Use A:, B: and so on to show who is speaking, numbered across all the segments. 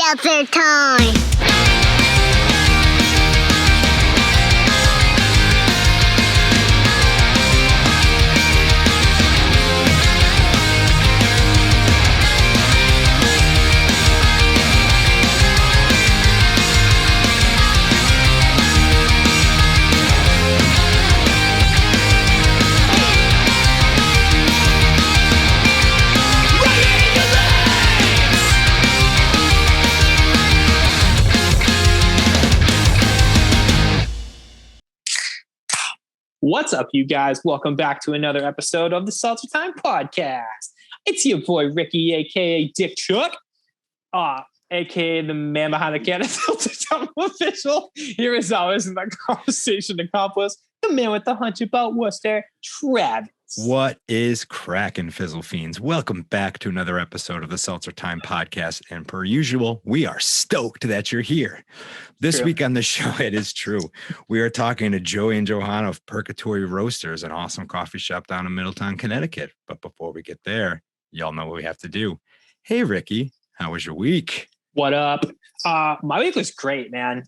A: Seltzer Time.
B: What's up, you guys? Welcome back to another episode of the Seltzer Time podcast. It's your boy Ricky, aka Dick Chuck, aka the man behind the can, Seltzer Time official. Here as always in that conversation accomplice, the man with the hunch about Worcester, Travis.
C: What is crackin', Fizzle Fiends? Welcome back to another episode of the Seltzer Time podcast. And per usual, we are stoked that you're here. This week on the show, it is true. We are talking to Joey and Johanna of Perkatory Roasters, an awesome coffee shop down in Middletown, Connecticut. But before we get there, y'all know what we have to do. Hey, Ricky, how was your week?
B: What up? My week was great, man.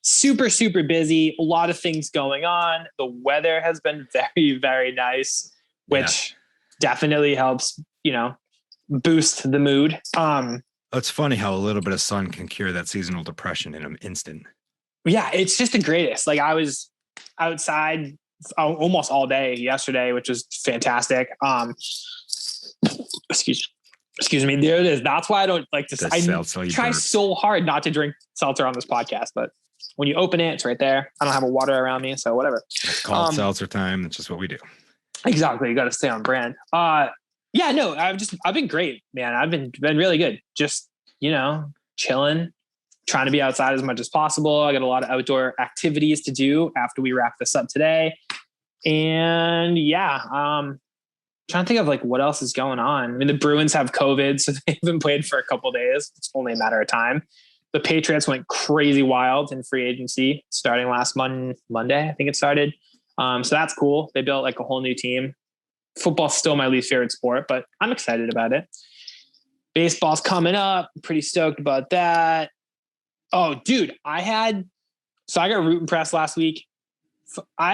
B: Super super busy. A lot of things going on. The weather has been very, very nice, which definitely helps, boost the mood.
C: It's funny how a little bit of sun can cure that seasonal depression in an instant.
B: Yeah, it's just the greatest. Like, I was outside almost all day yesterday, which was fantastic. Excuse me. There it is. That's why I don't like to. I try so hard not to drink seltzer on this podcast, but when you open it, it's right there. I don't have a water around me, so whatever.
C: It's called Seltzer Time. It's just what we do.
B: Exactly. You got to stay on brand. Yeah, no, I've been great, man. I've been really good. Just, chilling, trying to be outside as much as possible. I got a lot of outdoor activities to do after we wrap this up today. And trying to think of like what else is going on. I mean, the Bruins have COVID, so they haven't played for a couple of days. It's only a matter of time. The Patriots went crazy wild in free agency starting last Monday. I think it started. So that's cool. They built like a whole new team. Football's still my least favorite sport, but I'm excited about it. Baseball's coming up. I'm pretty stoked about that. Oh, dude, I got root and press last week.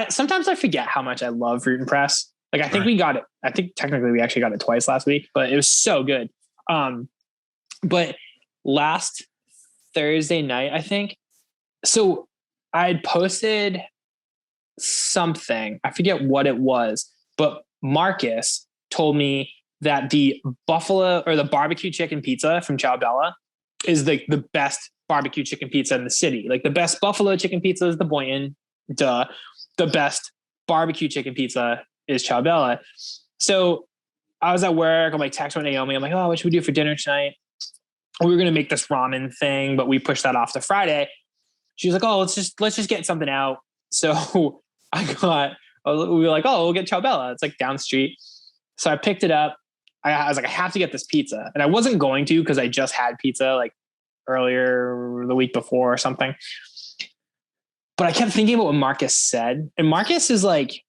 B: Sometimes I forget how much I love root and press. Like, I think we got it. I think technically we actually got it twice last week, but it was so good. But last Thursday night, I think. So I had posted something. I forget what it was, but Marcus told me that the buffalo or the barbecue chicken pizza from Ciao Bella is the best barbecue chicken pizza in the city. Like, the best buffalo chicken pizza is the Boynton. Duh. The best barbecue chicken pizza is Ciao Bella. So I was at work. I'm like texting Naomi. I'm like, oh, what should we do for dinner tonight? We were going to make this ramen thing, but we pushed that off to Friday. She was like, oh, let's just get something out. So we were like, oh, we'll get Ciao Bella. It's like down the street. So I picked it up. I was like, I have to get this pizza. And I wasn't going to, because I just had pizza like earlier the week before or something. But I kept thinking about what Marcus said. And Marcus is like,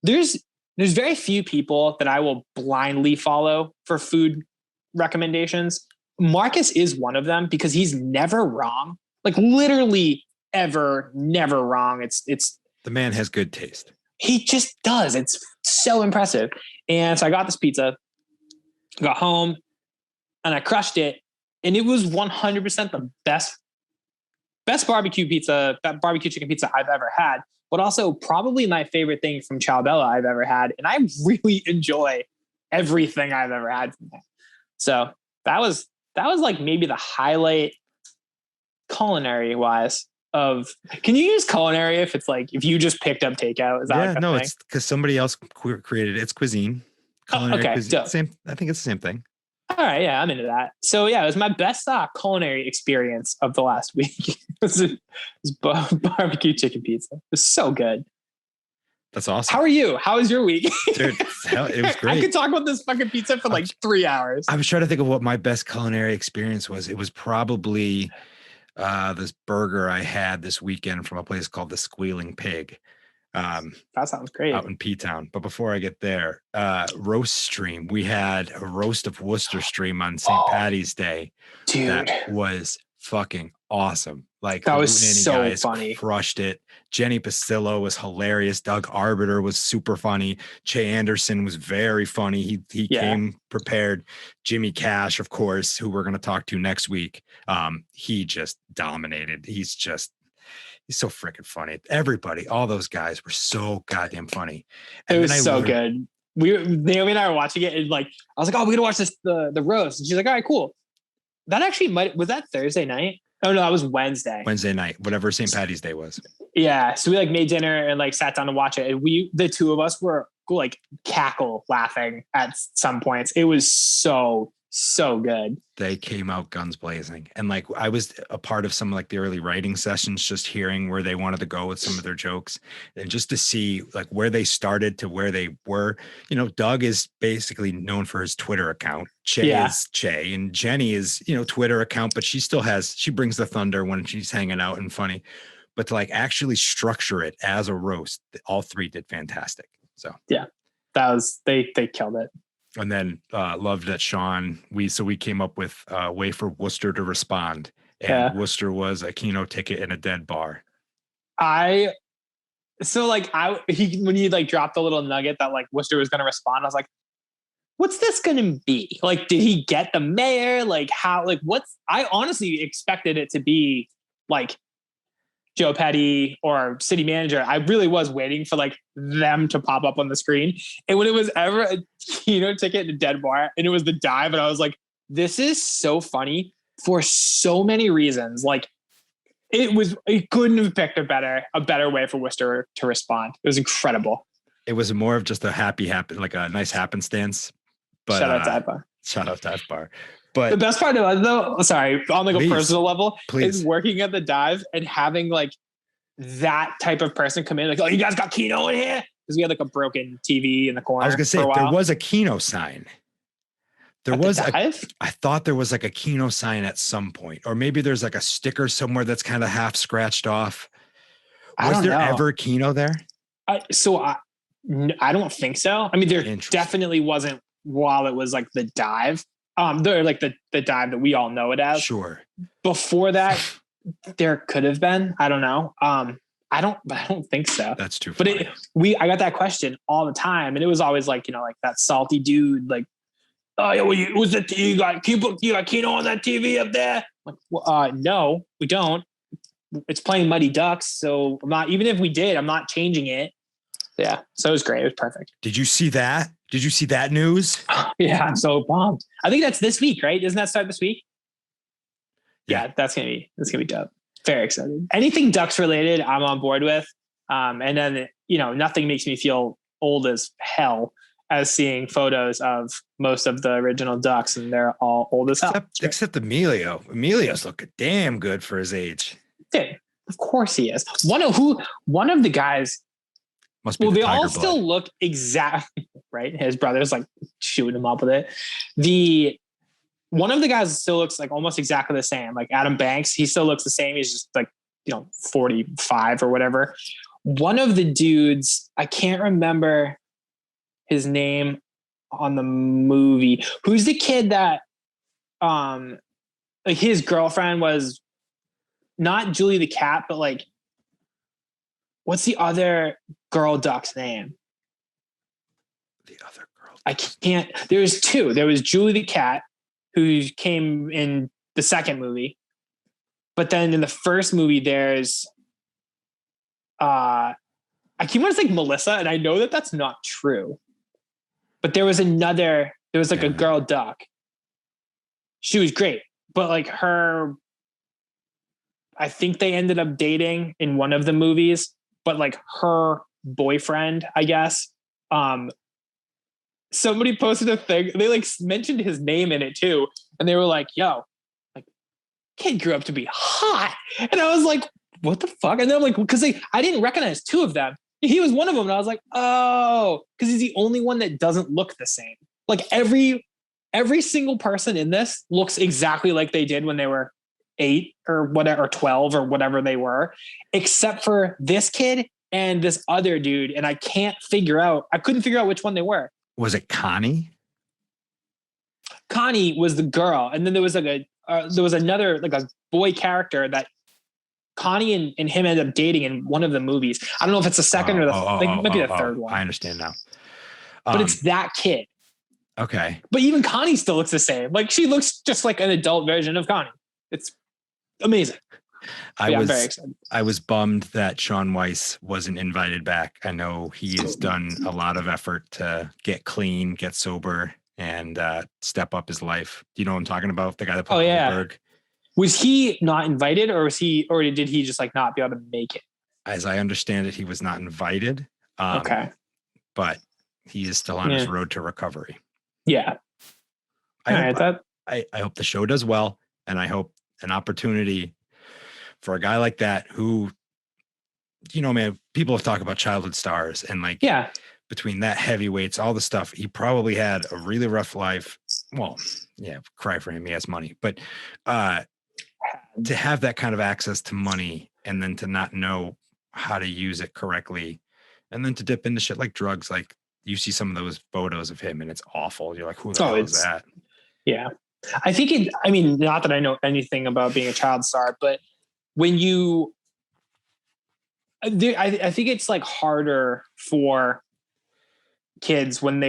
B: there's very few people that I will blindly follow for food recommendations. Marcus is one of them, because he's never wrong. Like, literally ever, never wrong. It's
C: the man has good taste.
B: He just does. It's so impressive. And so I got this pizza, got home, and I crushed it. And it was 100% the best barbecue chicken pizza I've ever had, but also probably my favorite thing from Ciao Bella I've ever had. And I really enjoy everything I've ever had from them. So that was like maybe the highlight culinary wise of. Can you use culinary if it's like, if you just picked up takeout? Is that thing?
C: It's because somebody else created it. It's cuisine. Culinary cuisine. Same. I think it's the same thing.
B: All right. Yeah, I'm into that. So yeah, it was my best culinary experience of the last week. It was barbecue chicken pizza. It was so good.
C: That's awesome.
B: How are you? How was your week?
C: Dude, it was great.
B: I could talk about this fucking pizza for like 3 hours.
C: I was trying to think of what my best culinary experience was. It was probably this burger I had this weekend from a place called the Squealing Pig.
B: That sounds great.
C: Out in P-Town. But before I get there, roast stream. We had a roast of Worcester stream on St. Patty's Day.
B: Dude.
C: That was fucking awesome. Like
B: that
C: the
B: was
C: Hootenanny
B: so
C: guys
B: funny.
C: crushed it. Jenny Pastillo was hilarious. Doug Arbiter was super funny. Che Anderson was very funny. He came prepared. Jimmy Cash, of course, who we're going to talk to next week. He just dominated. He's so freaking funny. Everybody, all those guys were so goddamn funny.
B: And it was so good. Naomi and I were watching it, and like I was like, "Oh, we're gonna watch this the roast." And she's like, "All right, cool." That actually was that Thursday night? Oh no, that was Wednesday.
C: Wednesday night, whatever St. Patty's Day was.
B: Yeah, so we like made dinner and like sat down to watch it, and the two of us were like cackle laughing at some points. It was so good.
C: They came out guns blazing, and like I was a part of some like the early writing sessions, just hearing where they wanted to go with some of their jokes, and just to see like where they started to where they were. You know, Doug is basically known for his Twitter account. Che is Che, and Jenny is Twitter account, but she brings the thunder when she's hanging out and funny. But to like actually structure it as a roast, all three did fantastic. So
B: yeah, that was they killed it.
C: And then loved that Sean, we came up with a way for Worcester to respond. And Worcester was a Keno ticket in a dead bar.
B: When he like dropped the little nugget that like Worcester was going to respond, I was like, what's this going to be? Like, did he get the mayor? Like how, like I honestly expected it to be like Joe Petty or city manager. I really was waiting for like them to pop up on the screen. And when it was ever a ticket in a dead bar and it was the dive, and I was like, this is so funny for so many reasons. Like it couldn't have picked a better way for Worcester to respond. It was incredible.
C: It was more of just a like a nice happenstance. But
B: shout out to Dive Bar.
C: Shout out to Dive Bar. But
B: the best part of it, though, sorry, on like a personal level,
C: is
B: working at the dive and having like that type of person come in, like, oh, you guys got Keno in here? Because we had like a broken TV in the corner.
C: I was gonna say there was a Keno sign. I thought there was like a Keno sign at some point, or maybe there's like a sticker somewhere that's kind of half scratched off. Was there ever Keno there?
B: I don't think so. I mean, there definitely wasn't while it was like the dive. They're like the dive that we all know it as.
C: Sure.
B: Salty that there could have been. I don't know. I don't think so.
C: That's too funny.
B: But I got that question all the time, and it was always like, like that salty dude, like, oh yeah, was it you got Keno on that TV up there? Like, well, no, we don't. It's playing Muddy Ducks, so I'm not. Even if we did, I'm not changing it. Yeah, so it was great. It was perfect.
C: Did you see that? Did you see that news?
B: Yeah, I'm so pumped. I think that's this week, right? Doesn't that start this week? Yeah, that's gonna be dope. Very excited. Anything Ducks related, I'm on board with. And then nothing makes me feel old as hell as seeing photos of most of the original Ducks, and they're all old as hell.
C: Except Emilio. Emilio's looking damn good for his age.
B: Dude, of course he is. One of the guys.
C: Must be
B: they
C: all
B: blood. Still look exactly right. His brother's like shooting him up with it. One of the guys still looks like almost exactly the same. Like Adam Banks, he still looks the same. He's just like 45 or whatever. One of the dudes, I can't remember his name on the movie. Who's the kid that like his girlfriend was not Julie the cat, but like what's the other girl Duck's name?
C: The other girl.
B: I can't. There's two. There was Julie the cat, who came in the second movie, but then in the first movie, there's I keep wanting to think Melissa, and I know that that's not true. But there was like a girl Duck. She was great, but like her, I think they ended up dating in one of the movies. But like her boyfriend, I guess, somebody posted a thing. They like mentioned his name in it too. And they were like, yo, like kid grew up to be hot. And I was like, what the fuck? And then I'm like, because I didn't recognize two of them. He was one of them. And I was like, oh, because he's the only one that doesn't look the same. Like every single person in this looks exactly like they did when they were 8 or whatever, or 12 or whatever they were, except for this kid and this other dude, and I couldn't figure out which one they were.
C: Was it Connie?
B: Connie was the girl, and then there was like there was another like a boy character that Connie and him ended up dating in one of the movies. I don't know if it's the second or the third one.
C: I understand now.
B: But it's that kid.
C: Okay.
B: But even Connie still looks the same. Like she looks just like an adult version of Connie. It's amazing. I'm very excited.
C: I was bummed that Sean Weiss wasn't invited back. I know he has done a lot of effort to get clean, get sober, and step up his life. Do you know what I'm talking about? The guy that played Goldberg.
B: Was he not invited, or did he just like not be able to make it?
C: As I understand it, he was not invited.
B: Okay.
C: But he is still on his road to recovery.
B: Yeah.
C: I hope the show does well, and I hope an opportunity for a guy like that who, you know, man, people have talked about childhood stars and like, between that heavyweights, all the stuff, he probably had a really rough life. Well, yeah, cry for him. He has money, but to have that kind of access to money and then to not know how to use it correctly, and then to dip into shit like drugs, like you see some of those photos of him and it's awful. You're like, who the hell is that?
B: Yeah. I think not that I know anything about being a child star, but when I think it's like harder for kids when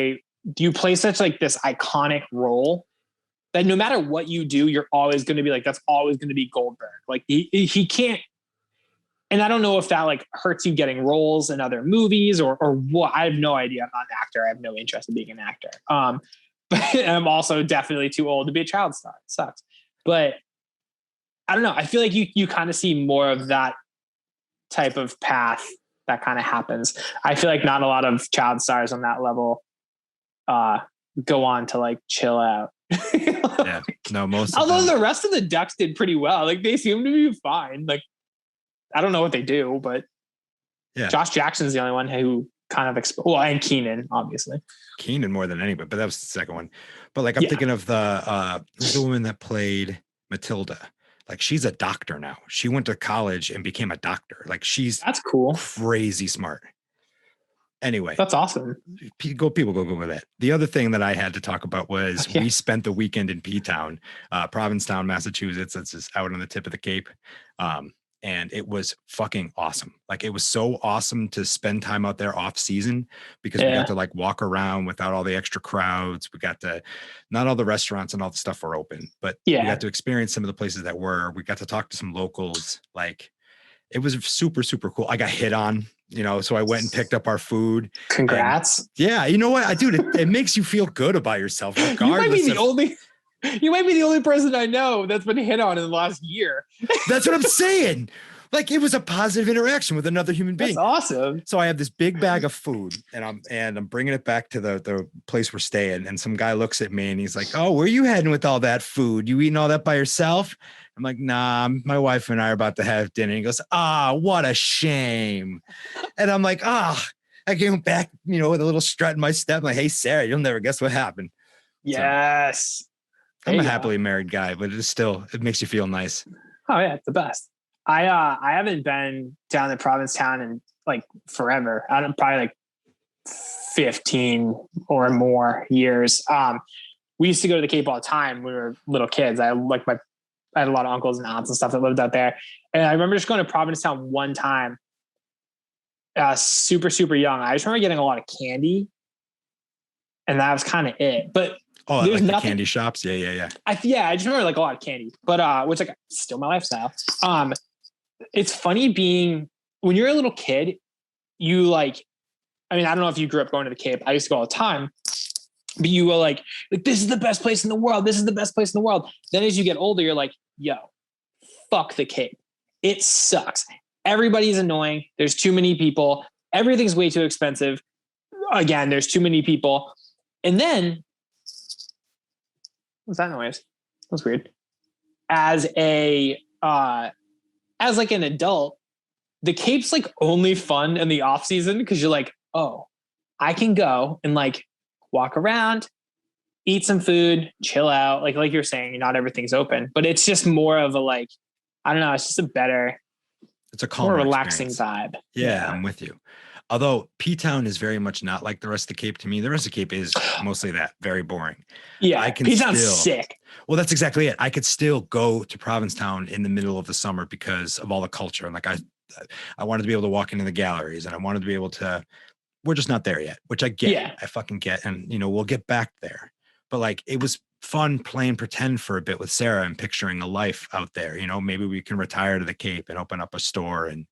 B: you play such like this iconic role that no matter what you do, you're always going to be like, that's always going to be Goldberg. Like he can't, and I don't know if that like hurts you getting roles in other movies or what. I have no idea. I'm not an actor. I have no interest in being an actor. But I'm also definitely too old to be a child star. It sucks. But I don't know. I feel like you kind of see more of that type of path that kind of happens. I feel like not a lot of child stars on that level go on to like chill out.
C: Yeah. No,
B: although the rest of the Ducks did pretty well. Like they seem to be fine. Like I don't know what they do, but Josh Jackson's the only one who kind of and Keenan, obviously.
C: Keenan more than anybody, but that was the second one. But like I'm thinking of the woman that played Matilda. Like she's a doctor now. She went to college and became a doctor. Like that's
B: cool.
C: Crazy smart. Anyway,
B: that's awesome.
C: People go Google that. The other thing that I had to talk about was we spent the weekend in P-Town, Provincetown, Massachusetts. It's just out on the tip of the Cape. And it was fucking awesome. Like it was so awesome to spend time out there off season because we got to like walk around without all the extra crowds. We got to, not all the restaurants and all the stuff were open, but we got to experience some of the places that were. We got to talk to some locals. Like it was super, super cool. I got hit on, you know, so I went and picked up our food.
B: Congrats.
C: And you know what? It makes you feel good about yourself. Regardless
B: You might be the only person I know that's been hit on in the last year.
C: That's what I'm saying. Like it was a positive interaction with another human being.
B: That's awesome.
C: So I have this big bag of food and I'm bringing it back to the place we're staying. And some guy looks at me and he's like, "Oh, where are you heading with all that food? You eating all that by yourself?" I'm like, "Nah, my wife and I are about to have dinner." And he goes, "What a shame." And I'm like, I came back, you know, with a little strut in my step. I'm like, "Hey, Sarah, you'll never guess what happened."
B: Yes.
C: So, I'm a happily married guy, but it makes you feel nice.
B: Oh yeah, it's the best. I haven't been down to Provincetown in like forever. I don't probably like 15 or more years. We used to go to the Cape all the time when we were little kids. I had a lot of uncles and aunts and stuff that lived out there. And I remember just going to Provincetown one time, super, super young. I just remember getting a lot of candy and that was kind of it. But
C: like the candy shops. Yeah.
B: I just remember like a lot of candy, but which like still my lifestyle. It's funny when you're a little kid, you like, I mean, I don't know if you grew up going to the Cape. I used to go all the time, but you were like, this is the best place in the world. This is the best place in the world. Then as you get older, you're like, yo, fuck the Cape. It sucks. Everybody's annoying. There's too many people. Everything's way too expensive. Again, there's too many people. And then what's that noise? That's weird. As like an adult, the Cape's like only fun in the off season because you're like, oh, I can go and like walk around, eat some food, chill out. Like you're saying, not everything's open, but it's just more of a like, I don't know. It's just
C: It's a calmer
B: more relaxing
C: experience.
B: vibe.
C: Yeah, I'm with you. Although P-Town is very much not like the rest of the Cape to me. The rest of the Cape is mostly that, very boring.
B: Yeah, P-Town's sick.
C: Well, that's exactly it. I could still go to Provincetown in the middle of the summer because of all the culture. And like I wanted to be able to walk into the galleries, and I wanted to be able to. We're just not there yet, which I get.
B: Yeah.
C: I fucking get, and we'll get back there. But like, it was fun playing pretend for a bit with Sarah and picturing a life out there. Maybe we can retire to the Cape and open up a store and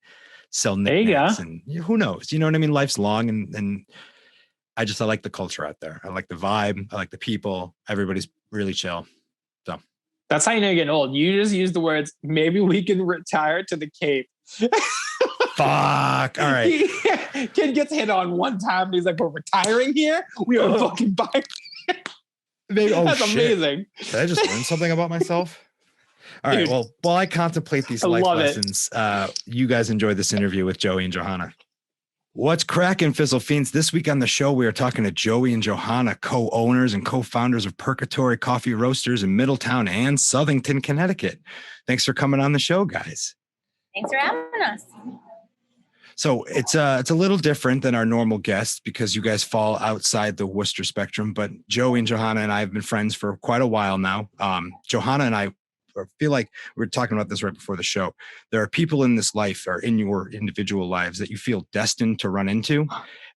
C: sell knickknacks, and who knows? You know what I mean? Life's long, and I like the culture out there. I like the vibe. I like the people. Everybody's really chill. So
B: that's how you know you're getting old. You just use the words, maybe we can retire to the Cape.
C: Fuck. All right.
B: Kid gets hit on one time and he's like, we're retiring here? We are fucking buying. That's amazing.
C: Did I just learn something about myself? All right. Well, while I contemplate these life lessons, you guys enjoy this interview with Joey and Johanna. What's cracking, Fizzle Fiends? This week on the show, we are talking to Joey and Johanna, co-owners and co-founders of Perkatory Coffee Roasters in Middletown and Southington, Connecticut. Thanks for coming on the show, guys.
A: Thanks for having us.
C: So it's a little different than our normal guests because you guys fall outside the Worcester spectrum. But Joey and Johanna and I have been friends for quite a while now. Johanna and I feel like we were talking about this right before the show. There are people in this life or in your individual lives that you feel destined to run into.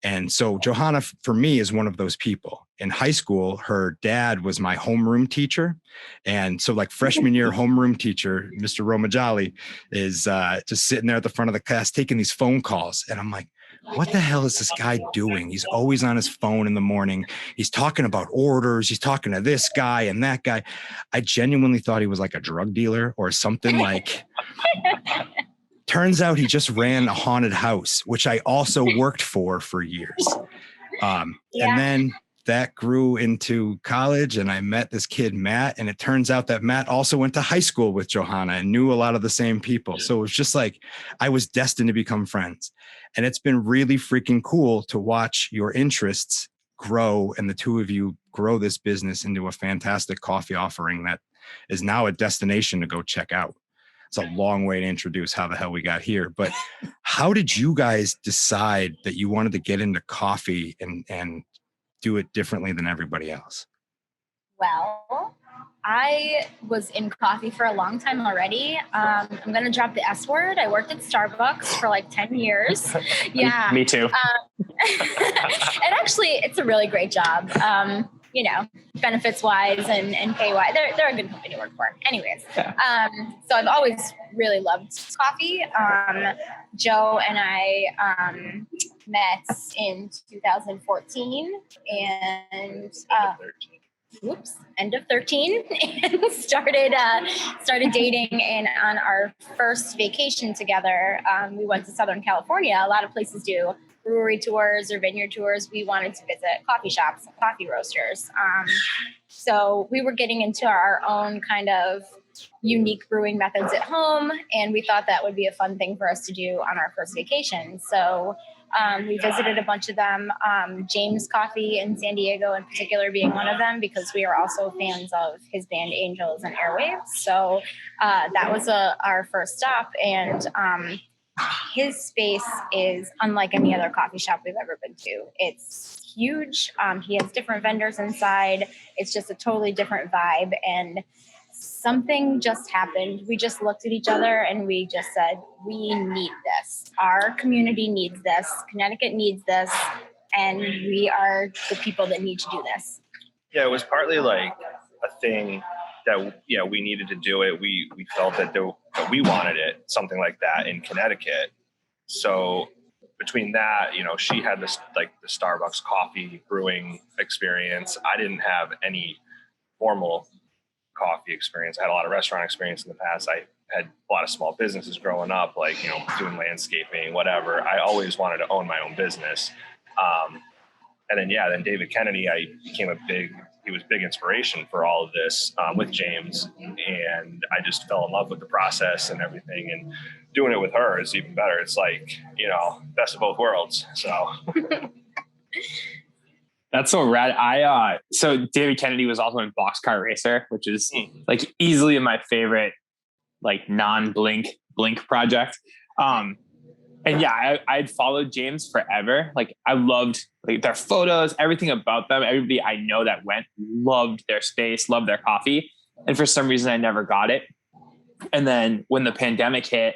C: And so Johanna, for me, is one of those people. In high school, her dad was my homeroom teacher. And so like freshman year homeroom teacher, Mr. Romajali, is just sitting there at the front of the class taking these phone calls. And I'm like, what the hell is this guy doing? He's always on his phone in the morning. He's talking about orders. He's talking to this guy and that guy. I genuinely thought he was like a drug dealer or something. Like, turns out he just ran a haunted house, which I also worked for years. And then that grew into college and I met this kid, Matt, and it turns out that Matt also went to high school with Johanna and knew a lot of the same people. So it was just like, I was destined to become friends. And it's been really freaking cool to watch your interests grow and the two of you grow this business into a fantastic coffee offering that is now a destination to go check out. It's a long way to introduce how the hell we got here, but how did you guys decide that you wanted to get into coffee and do it differently than everybody else?
A: Well, I was in coffee for a long time already. I'm going to drop the S word. I worked at Starbucks for like 10 years. Yeah.
B: Me too.
A: And actually, it's a really great job. Benefits wise and pay wise, they're a good company to work for. Anyways, so I've always really loved coffee. Joe and I met in 2014 and end of 13 and started dating. And on our first vacation together, we went to Southern California. A lot of places do brewery tours or vineyard tours. We wanted to visit coffee shops and coffee roasters. So we were getting into our own kind of unique brewing methods at home. And we thought that would be a fun thing for us to do on our first vacation. So we visited a bunch of them, James Coffee in San Diego in particular being one of them, because we are also fans of his band Angels and Airwaves. So that was our first stop. And his space is unlike any other coffee shop we've ever been to. It's huge. He has different vendors inside. It's just a totally different vibe. And something just happened. We just looked at each other and we just said, we need this. Our community needs this. Connecticut needs this. And we are the people that need to do this.
D: Yeah, it was partly like a thing that, we needed to do it. We felt that we wanted it, something like that in Connecticut. So between that, she had this like the Starbucks coffee brewing experience. I didn't have any formal coffee experience. I had a lot of restaurant experience in the past. I had a lot of small businesses growing up, like, doing landscaping, whatever. I always wanted to own my own business. And then David Kennedy, he was big inspiration for all of this with James. And I just fell in love with the process and everything. And doing it with her is even better. It's like, best of both worlds. So
B: that's so rad. So David Kennedy was also in Boxcar Racer, which is like easily my favorite, like non-Blink project. And yeah, I'd followed James forever. Like I loved like their photos, everything about them. Everybody I know that went loved their space, loved their coffee. And for some reason I never got it. And then when the pandemic hit,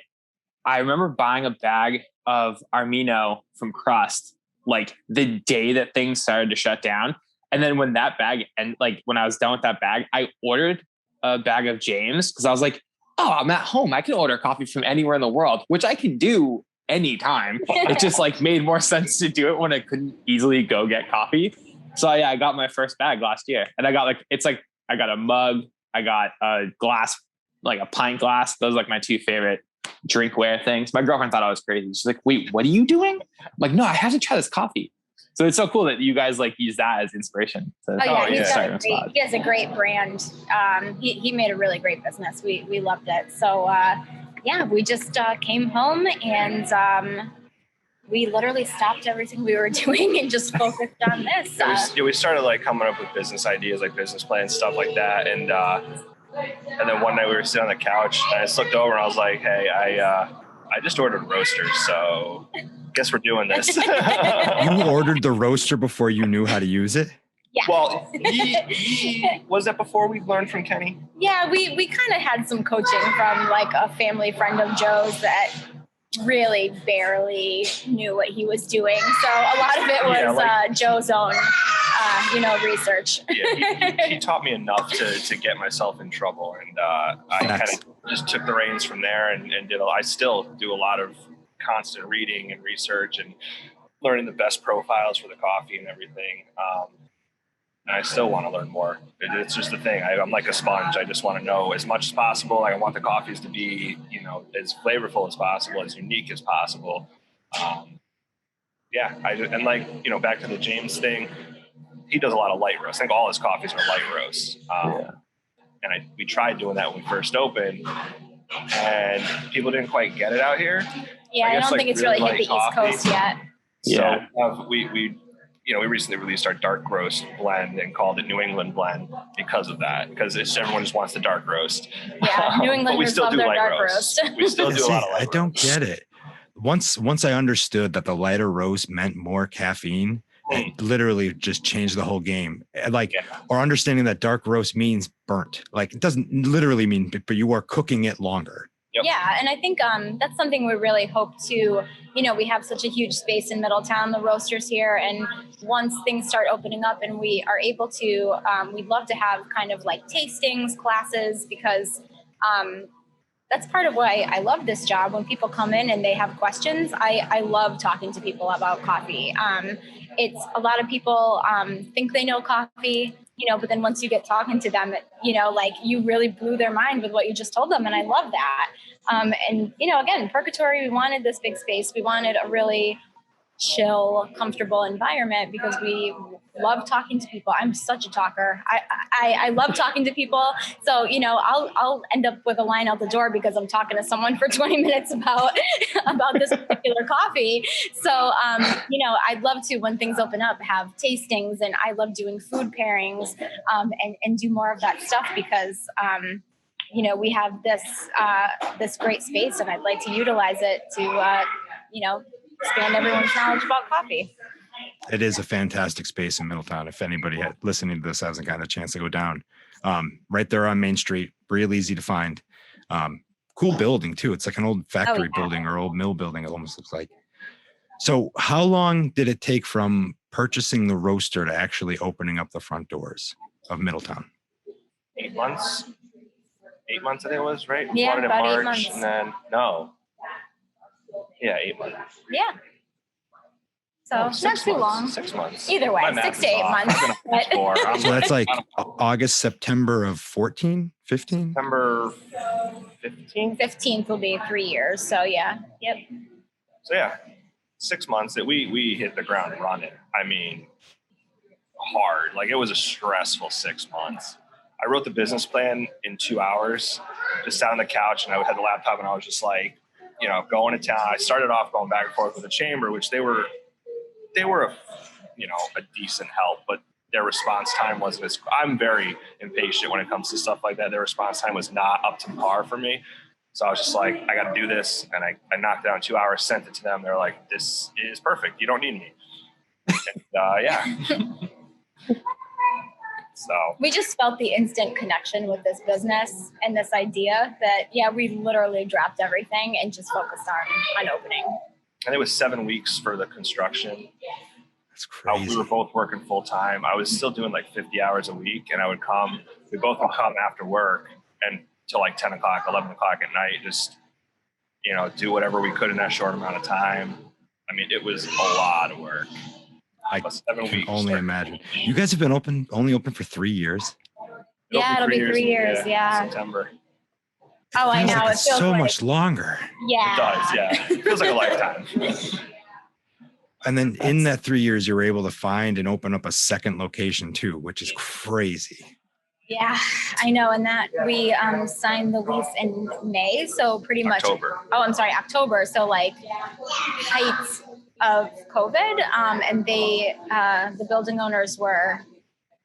B: I remember buying a bag of Armino from Crust, like the day that things started to shut down. And then when that bag, and like when I was done with that bag, I ordered a bag of James because I was like, oh, I'm at home. I can order coffee from anywhere in the world, which I can do anytime. It just like made more sense to do it when I couldn't easily go get coffee. So yeah, I got my first bag last year, and I got I got a mug, I got a glass, like a pint glass. Those are like my two favorite drinkware things. My girlfriend thought I was crazy. She's like, wait, what are you doing? I'm like, no, I have to try this coffee. So it's so cool that you guys like use that as inspiration. So,
A: he has a great brand. He made a really great business. We loved it. So we just came home and we literally stopped everything we were doing and just focused on this.
D: We started like coming up with business ideas, like business plans, stuff like that. And then one night we were sitting on the couch and I just looked over and I was like, hey, I just ordered roasters, so guess we're doing this.
C: You ordered the roaster before you knew how to use it?
A: Yeah.
D: Well, he was that before we learned from Kenny?
A: Yeah, we kind of had some coaching from like a family friend of Joe's that really barely knew what he was doing. So a lot of it was Joe's own, research.
D: Yeah, he taught me enough to get myself in trouble. And I kind of just took the reins from there and I still do a lot of constant reading and research and learning the best profiles for the coffee and everything. And I still want to learn more. It's just the thing. I'm like a sponge. I just want to know as much as possible. Like I want the coffees to be, as flavorful as possible, as unique as possible. Back to the James thing. He does a lot of light roast. I think all his coffees are light roast. And we tried doing that when we first opened, and people didn't quite get it out here.
A: Yeah, I don't think it's really hit the East Coast yet.
D: So we recently released our dark roast blend and called it New England blend because of that. Because everyone just wants the dark roast.
A: Yeah, New Englanders love their dark roast.
D: We still do a lot of light roast.
C: I don't get it. Once I understood that the lighter roast meant more caffeine, it literally just changed the whole game. Or understanding that dark roast means burnt. Like it doesn't literally mean, but you are cooking it longer.
D: Yep.
A: Yeah, and I think that's something we really hope to, we have such a huge space in Middletown, the roasters here, and once things start opening up and we are able to, we'd love to have kind of like tastings, classes, because that's part of why I love this job. When people come in and they have questions, I love talking to people about coffee. It's a lot of people think they know coffee, but then once you get talking to them, you really blew their mind with what you just told them. And I love that. Again, Perkatory, we wanted this big space. We wanted a really chill, comfortable environment because we love talking to people. I'm such a talker. I love talking to people. So, I'll end up with a line out the door because I'm talking to someone for 20 minutes about this particular coffee. So, I'd love to, when things open up, have tastings, and I love doing food pairings, and do more of that stuff because, we have this great space and I'd like to utilize it to, expand everyone's knowledge about coffee.
C: It is a fantastic space in Middletown. If anybody listening to this hasn't gotten a chance to go down, right there on Main Street, real easy to find. Cool building too. It's like an old factory building or old mill building. It almost looks like. So how long did it take from purchasing the roaster to actually opening up the front doors of Middletown?
D: 8 months. 8 months, I think it was, right?
A: Yeah,
D: we
A: about
D: March,
A: 8 months.
D: And then, no. Yeah, 8 months.
A: Yeah. So it's not too long.
D: 6 months.
A: Either way, 6 to 8 months.
C: So that's like August, September of 14, 15?
D: September 15th?
A: 15th will be 3 years. So yeah. Yep.
D: So yeah, 6 months that we hit the ground running. I mean, hard. Like it was a stressful 6 months. I wrote the business plan in 2 hours, just sat on the couch, and I had the laptop, and I was just like, going to town. I started off going back and forth with the chamber, which they were a decent help, but their response time wasn't I'm very impatient when it comes to stuff like that. Their response time was not up to par for me. So I was just like, I got to do this. And I knocked it out in 2 hours, sent it to them. They're like, this is perfect. You don't need me. And, yeah. So
A: we just felt the instant connection with this business and this idea that, we literally dropped everything and just focused on opening.
D: And it was 7 weeks for the construction.
C: That's crazy.
D: We were both working full time. I was still doing like 50 hours a week, and we both would come after work and till like 10 o'clock, 11 o'clock at night, just, do whatever we could in that short amount of time. I mean, it was a lot of work.
C: I can only imagine. You guys have been only open for 3 years.
A: It'll be 3 years. Yeah.
D: September.
A: Oh, I know.
C: Like it feels so much longer.
A: Yeah.
D: It does. Yeah. It feels like a lifetime.
C: And then in that 3 years, you were able to find and open up a second location too, which is crazy.
A: Yeah, I know. And that we signed the lease in May. So pretty much October. So like height of COVID. And the building owners were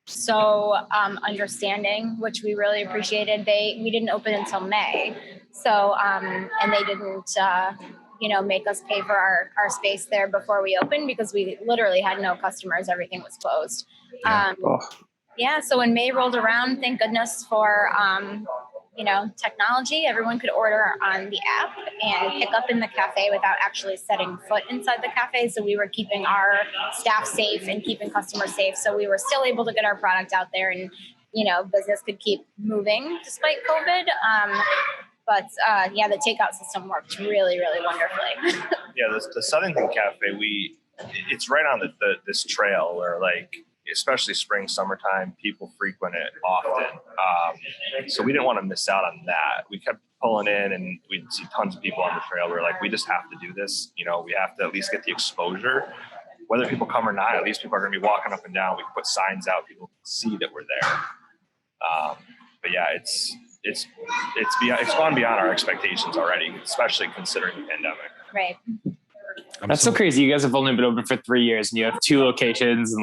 A: so understanding, which we really appreciated. We didn't open until May. So, and they didn't, make us pay for our space there before we opened because we literally had no customers. Everything was closed. So when May rolled around, thank goodness for, technology. Everyone could order on the app and pick up in the cafe without actually setting foot inside the cafe. So we were keeping our staff safe and keeping customers safe. So we were still able to get our product out there and, business could keep moving despite COVID. But the takeout system worked really, really wonderfully.
D: The Southington Cafe, it's right on this trail where especially spring, summertime, people frequent it often. So we didn't want to miss out on that. We kept pulling in and we'd see tons of people on the trail. We were like, we just have to do this. We have to at least get the exposure. Whether people come or not, at least people are going to be walking up and down. We can put signs out. People can see that we're there. It's gone beyond our expectations already, especially considering the pandemic.
A: Right.
B: That's so crazy. You guys have only been open for 3 years and you have 2 locations and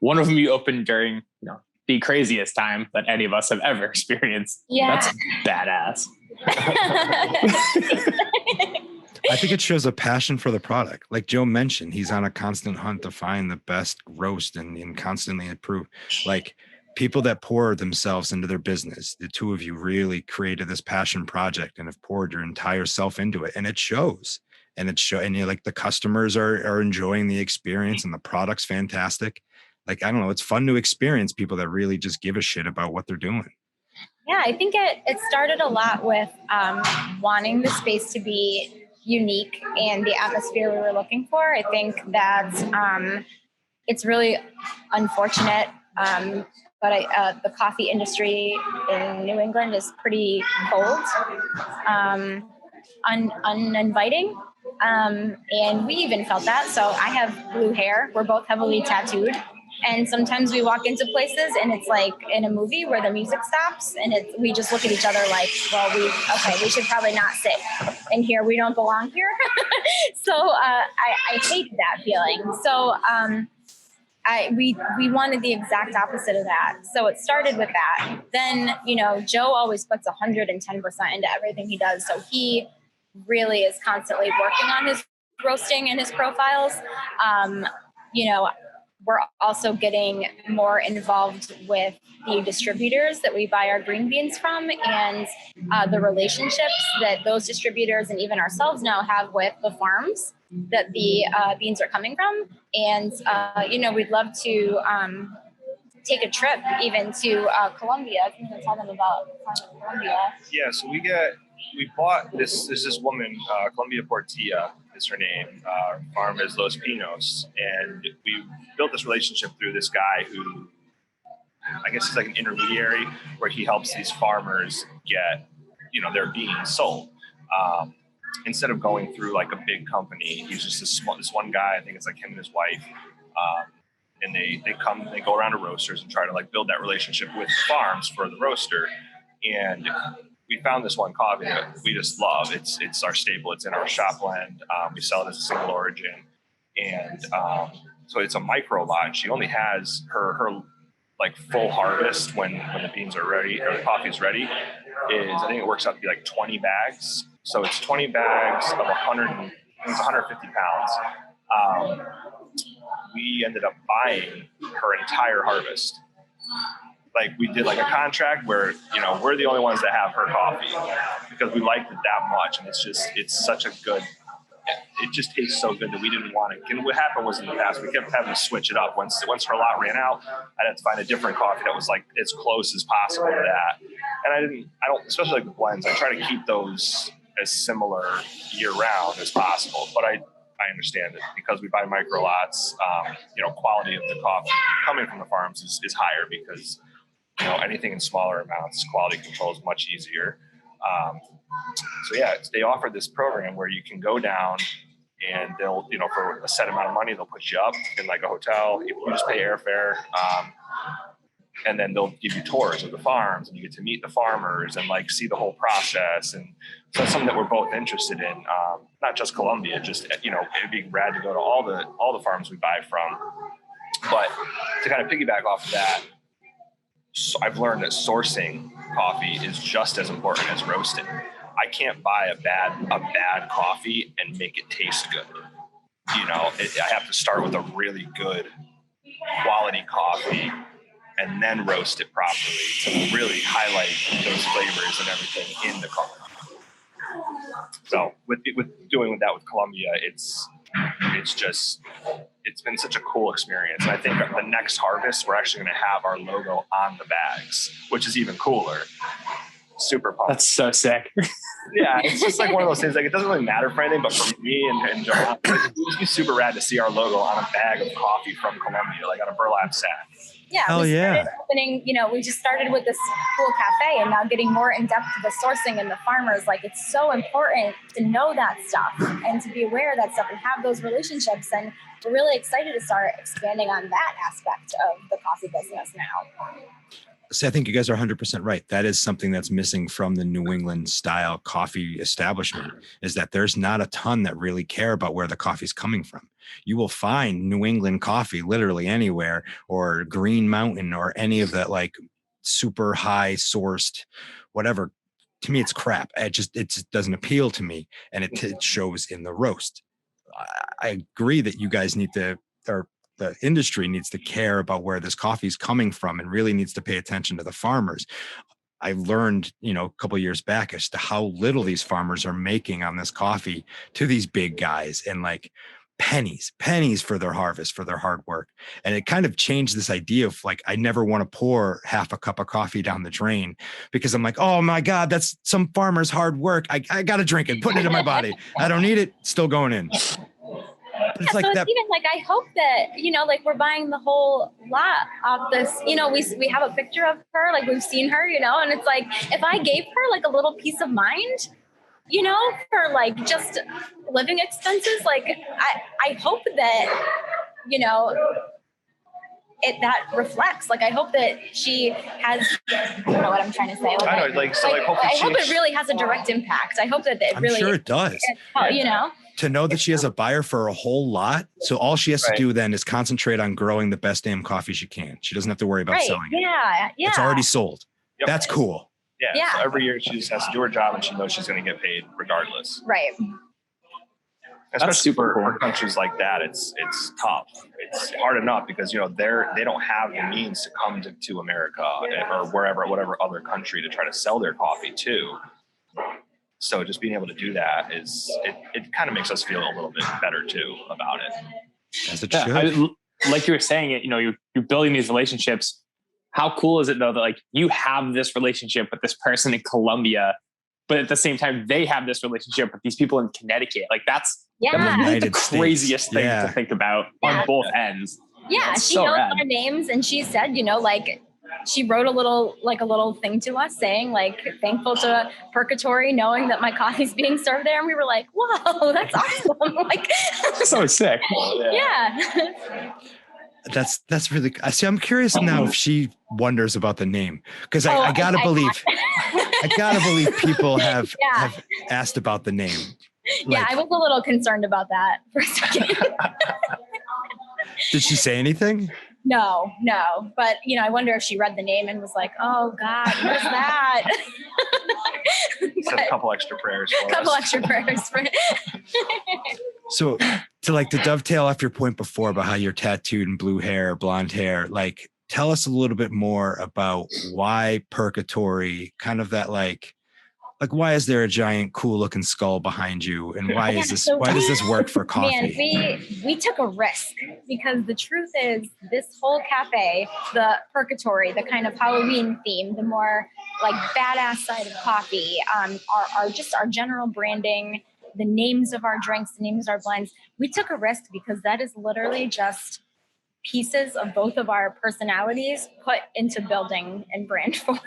B: one of them you opened during, the craziest time that any of us have ever experienced.
A: Yeah.
B: That's badass.
C: I think it shows a passion for the product. Like Joe mentioned, he's on a constant hunt to find the best roast and constantly improve. Like people that pour themselves into their business, the two of you really created this passion project and have poured your entire self into it. And it shows. And you're like, the customers are enjoying the experience and the product's fantastic. I don't know, it's fun to experience people that really just give a shit about what they're doing.
A: Yeah, I think it started a lot with wanting the space to be unique and the atmosphere we were looking for. I think that it's really unfortunate, but the coffee industry in New England is pretty cold, uninviting. And we even felt that. So I have blue hair. We're both heavily tattooed. And sometimes we walk into places and it's like in a movie where the music stops and we just look at each other like, well, we should probably not sit in here. We don't belong here. So I hate that feeling. So we wanted the exact opposite of that. So it started with that. Then, Joe always puts 110% into everything he does. So he really is constantly working on his roasting and his profiles. We're also getting more involved with the distributors that we buy our green beans from and the relationships that those distributors and even ourselves now have with the farms that the beans are coming from. And, we'd love to take a trip even to Colombia. I can tell them about Colombia.
D: Yeah, so we bought this woman, Colombia Portilla is her name. Our farm is Los Pinos. And we built this relationship through this guy who, I guess he's like an intermediary where he helps these farmers get, their beans sold. Instead of going through like a big company, he's just this one guy, I think it's like him and his wife. And they go around to roasters and try to like build that relationship with farms for the roaster. And we found this one coffee that we just love. It's our staple. It's in our shop blend. We sell it as a single origin. And so it's a micro lot. She only has her like full harvest when the beans are ready or the coffee's ready is, I think it works out to be like 20 bags. So it's 20 bags of 100, I think it's 150 pounds. We ended up buying her entire harvest. Like we did like a contract where, you know, we're the only ones that have her coffee because we liked it that much. And it's such a good, it just tastes so good that we didn't want it. And what happened was in the past, we kept having to switch it up. Once her lot ran out, I'd have to find a different coffee that was like as close as possible to that. And I don't, especially like the blends, I try to keep those as similar year round as possible. But I understand that because we buy micro lots, you know, quality of the coffee coming from the farms is higher because, you know, anything in smaller amounts, quality control is much easier. So yeah, they offer this program where you can go down and they'll, you know, for a set amount of money, they'll put you up in like a hotel. You just pay airfare. And then they'll give you tours of the farms and you get to meet the farmers and like see the whole process. And so that's something that we're both interested in. Not just Colombia, just, you know, it'd be rad to go to all the farms we buy from. But to kind of piggyback off of that, so I've learned that sourcing coffee is just as important as roasting. I can't buy a bad coffee and make it taste good. You know, I have to start with a really good quality coffee and then roast it properly to really highlight those flavors and everything in the coffee. So with doing that with Colombia, it's been such a cool experience. And I think the next harvest, we're actually going to have our logo on the bags, which is even cooler. Super pumped.
B: That's so sick.
D: Yeah, it's just like one of those things. Like it doesn't really matter for anything, but for me and Johanna, it would just be super rad to see our logo on a bag of coffee from Colombia, like on a burlap sack.
A: Yeah, we started opening, you know, we just started with this cool cafe and now getting more in depth to the sourcing and the farmers. Like it's so important to know that stuff and to be aware of that stuff and have those relationships. And we're really excited to start expanding on that aspect of the coffee business now.
C: So I think you guys are 100% right. That is something that's missing from the New England style coffee establishment, is that there's not a ton that really care about where the coffee's coming from. You will find New England coffee literally anywhere, or Green Mountain, or any of that like super high sourced, whatever. To me, it's crap. It just doesn't appeal to me. And it shows in the roast. I agree that you guys need to, or the industry needs to care about where this coffee is coming from and really needs to pay attention to the farmers. I learned, you know, a couple of years back as to how little these farmers are making on this coffee to these big guys, and like pennies for their harvest, for their hard work. And it kind of changed this idea of like, I never want to pour half a cup of coffee down the drain because I'm like, oh my God, that's some farmer's hard work. I got to drink it, put it in my body. I don't need it. Still going in. But it's like
A: so
C: that.
A: It's even like, I hope that, you know, like we're buying the whole lot of this, you know, we have a picture of her, like we've seen her, you know, and it's like, if I gave her like a little peace of mind, you know, for like just living expenses, like I hope that, you know, that reflects, like I hope that she has, I don't know what I'm trying to say. Like,
D: I know, like, so like
A: I hope it really has a direct impact. I hope that it really,
C: I'm sure it does.
A: You know,
C: to know that she has a buyer for a whole lot. So all she has to do then is concentrate on growing the best damn coffee she can. She doesn't have to worry about selling it.
A: Yeah.
C: It's already sold. Yep. That's cool.
D: Yeah. So every year she just has to do her job and she knows she's going to get paid regardless.
A: Right.
D: Especially for countries like that, it's tough. It's hard enough because, you know, they don't have the means to come to America or whatever other country to try to sell their coffee to. So just being able to do that it kind of makes us feel a little bit better too about it.
C: As it should.
B: Like you were saying, it, you know, you're building these relationships. How cool is it though that like you have this relationship with this person in Colombia, but at the same time they have this relationship with these people in Connecticut? Like that's the craziest thing to think about on both ends.
A: Yeah,
B: that's
A: she knows our names, and she said, you know, like she wrote a little thing to us saying like thankful to Perkatory knowing that my coffee's being served there, and we were like, whoa, that's awesome. Like
B: so sick.
A: Yeah.
C: That's really, I see. I'm curious now if she wonders about the name, because I gotta believe people have asked about the name.
A: Yeah, I was a little concerned about that for a second.
C: Did she say anything?
A: No. But, I wonder if she read the name and was like, oh God, what is that?
D: Said a couple extra prayers for
A: couple
D: us.
A: extra prayers for
C: So to dovetail off your point before about how you're tattooed and blue hair, blonde hair, like tell us a little bit more about why Perkatory, kind of that like why is there a giant cool looking skull behind you, and why does this work for coffee?
A: Man, we took a risk, because the truth is this whole cafe, the Perkatory, the kind of Halloween theme, the more like badass side of coffee, are just our general branding, the names of our drinks, the names of our blends. We took a risk because that is literally just pieces of both of our personalities put into building and brand form.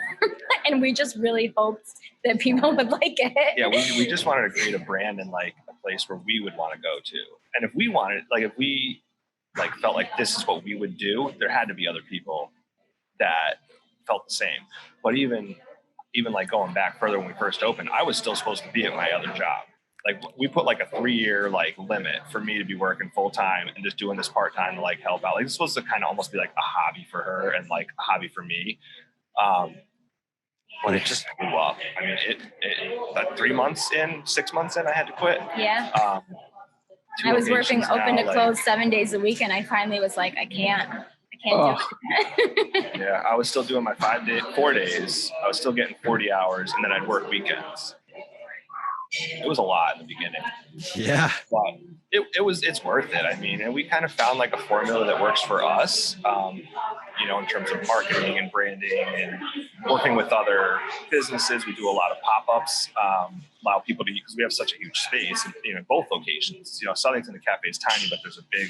A: And we just really hoped that people would like it.
D: Yeah, we just wanted to create a brand in like a place where we would want to go to. And if we wanted, like if we like felt like this is what we would do, there had to be other people that felt the same. But even like going back further when we first opened, I was still supposed to be at my other job. Like we put like a 3-year like limit for me to be working full time and just doing this part time to like help out. Like it's supposed to kind of almost be like a hobby for her and like a hobby for me. But it just blew up. I mean, it about 6 months in, I had to quit.
A: Yeah. I was working open to close 7 days a week, and I finally was like, I can't do it.
D: Yeah, I was still doing my 4 days. I was still getting 40 hours, and then I'd work weekends. It was a lot in the beginning.
C: Yeah.
D: But it's worth it. I mean, and we kind of found like a formula that works for us, in terms of marketing and branding and working with other businesses. We do a lot of pop-ups, allow people to, because we have such a huge space in both locations. Southington, the cafe is tiny, but there's a big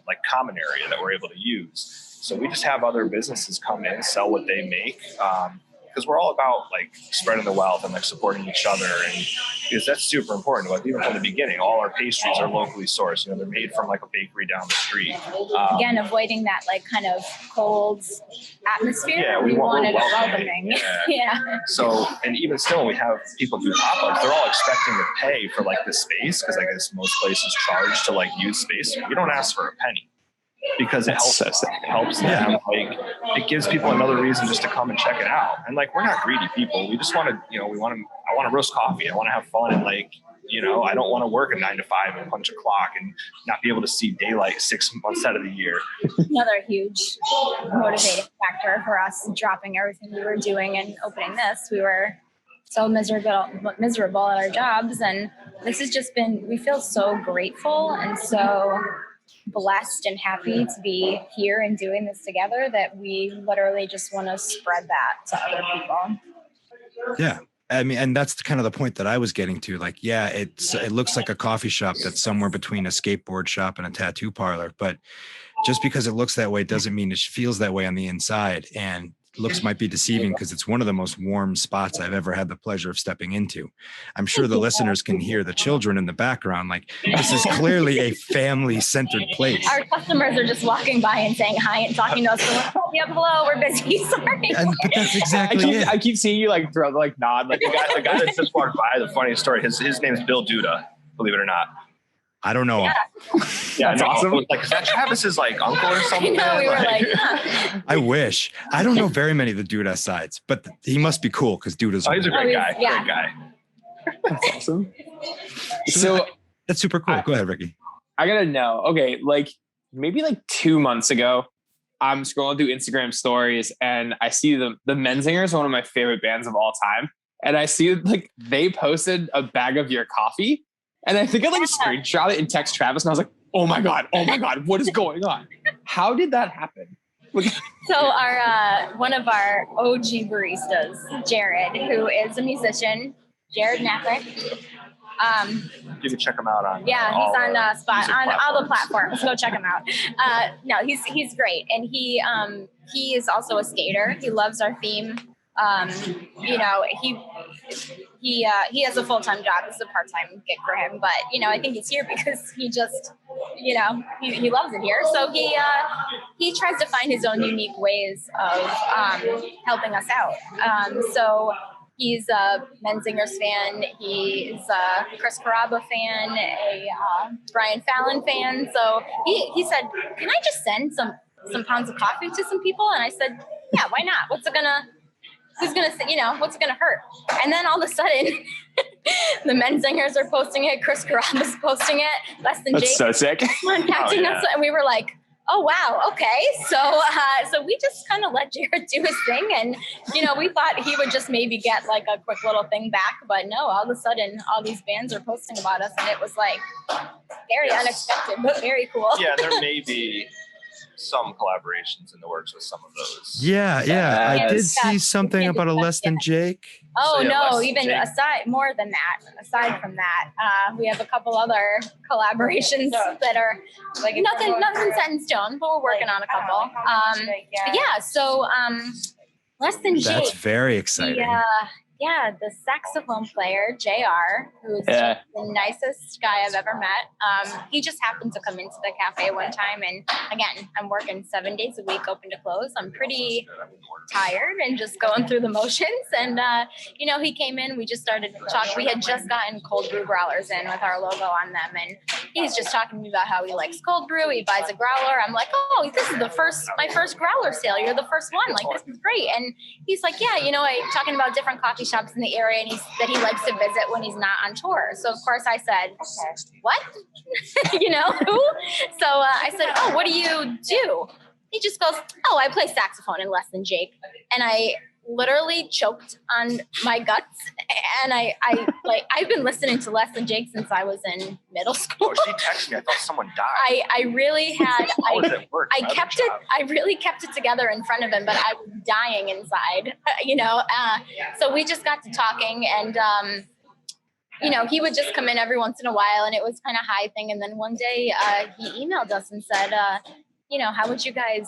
D: like common area that we're able to use. So we just have other businesses come in, sell what they make, because we're all about like spreading the wealth and like supporting each other, and because that's super important to us. Even from the beginning, all our pastries are locally sourced. They're made from like a bakery down the street.
A: Again, avoiding that like kind of cold atmosphere.
D: Yeah,
A: we wanted
D: welcoming.
A: welcoming. Yeah.
D: So, and even still, when we have people do pop-ups, they're all expecting to pay for like the space, because I guess most places charge to like use space. We don't ask for a penny, because it helps them. Like it gives people another reason just to come and check it out. And like, we're not greedy people. We just want to, I want to roast coffee. I want to have fun. And like, I don't want to work a 9 to 5 and punch a clock and not be able to see daylight 6 months out of the year.
A: Another huge motivating factor for us dropping everything we were doing and opening this. We were so miserable at our jobs. And this has just been, we feel so grateful and so blessed and happy to be here and doing this together that we literally just want to spread that to other people.
C: Yeah. I mean, and that's kind of the point that I was getting to. Like, yeah, it looks like a coffee shop that's somewhere between a skateboard shop and a tattoo parlor, but just because it looks that way doesn't mean it feels that way on the inside. And looks might be deceiving because it's one of the most warm spots I've ever had the pleasure of stepping into. I'm sure the listeners can hear the children in the background. Like, this is clearly a family-centered place.
A: Our customers are just walking by and saying hi and talking to us. We're like, yep, hello, we're busy. Sorry.
C: But that's exactly it.
B: I keep seeing you like throw the like nod. Like
D: the guy that just walked by, the funniest story, his name is Bill Duda, believe it or not.
C: I don't know.
D: Yeah, that's awesome. Like, is that Travis's like uncle or something?
A: No, we were like, huh.
C: I wish. I don't know very many of the Duda sides, but he must be cool because Duda's.
D: Oh, he's a great guy.
A: Yeah.
D: Great guy.
B: That's awesome. So
C: that's super cool. Go ahead, Ricky.
B: I gotta know. Okay, like maybe like 2 months ago, I'm scrolling through Instagram stories and I see the Menzingers, one of my favorite bands of all time, and I see like they posted a bag of your coffee. And I think I like screenshot it and text Travis, and I was like, oh my God, what is going on? How did that happen?
A: So our one of our OG baristas, Jared, who is a musician, Jared Knapper.
D: You can check him out on
A: he's on all the platforms. Go check him out. No, he's great, and he is also a skater. He loves our theme. He has a full-time job. It's a part-time gig for him, but I think he's here because he just he loves it here. So he tries to find his own unique ways of helping us out. So he's a Menzingers fan. He's a Chris Carrabba fan, a Brian Fallon fan. So he said, "Can I just send some some pounds of coffee to some people? And I said, yeah, why not? Who's gonna say, what's it gonna hurt? And then all of a sudden, the men singers are posting it. Chris Carrabba's posting it. Less Than Jake.
B: That's so sick.
A: Contacting us, and we were like, oh wow, okay. So we just kind of let Jared do his thing, and we thought he would just maybe get like a quick little thing back, but no. All of a sudden, all these bands are posting about us, and it was like very unexpected, but very cool.
D: Yeah, there may be some collaborations in the works with some of those.
C: Yeah. I did see something about a Less Than Jake.
A: Oh,
D: So, yeah,
A: no,
D: Less Than
A: even
D: Jake.
A: aside from that, we have a couple other collaborations that are like nothing set in stone, but we're working on a couple. So Less Than Jake.
C: That's very exciting.
A: Yeah, the saxophone player, JR, who's the nicest guy I've ever met. He just happened to come into the cafe one time. And again, I'm working 7 days a week, open to close. I'm pretty tired and just going through the motions. And, he came in, we just started to talk. We had just gotten cold brew growlers in with our logo on them. And he's just talking to me about how he likes cold brew. He buys a growler. I'm like, oh, this is my first growler sale. You're the first one. Like, this is great. And he's like, yeah, talking about different coffee shops in the area, and that he likes to visit when he's not on tour. So of course I said, what? Who? So I said, oh, what do you do? He just goes, oh, I play saxophone in Less Than Jake. And I literally choked on my guts. And I've been listening to Less Than Jake since I was in middle school.
D: Oh, she texted me. I thought someone died.
A: I really had,
D: I was at work.
A: I really kept it together in front of him, but I was dying inside, so we just got to talking, and, he would just come in every once in a while, and it was kind of high thing. And then one day he emailed us and said, how would you guys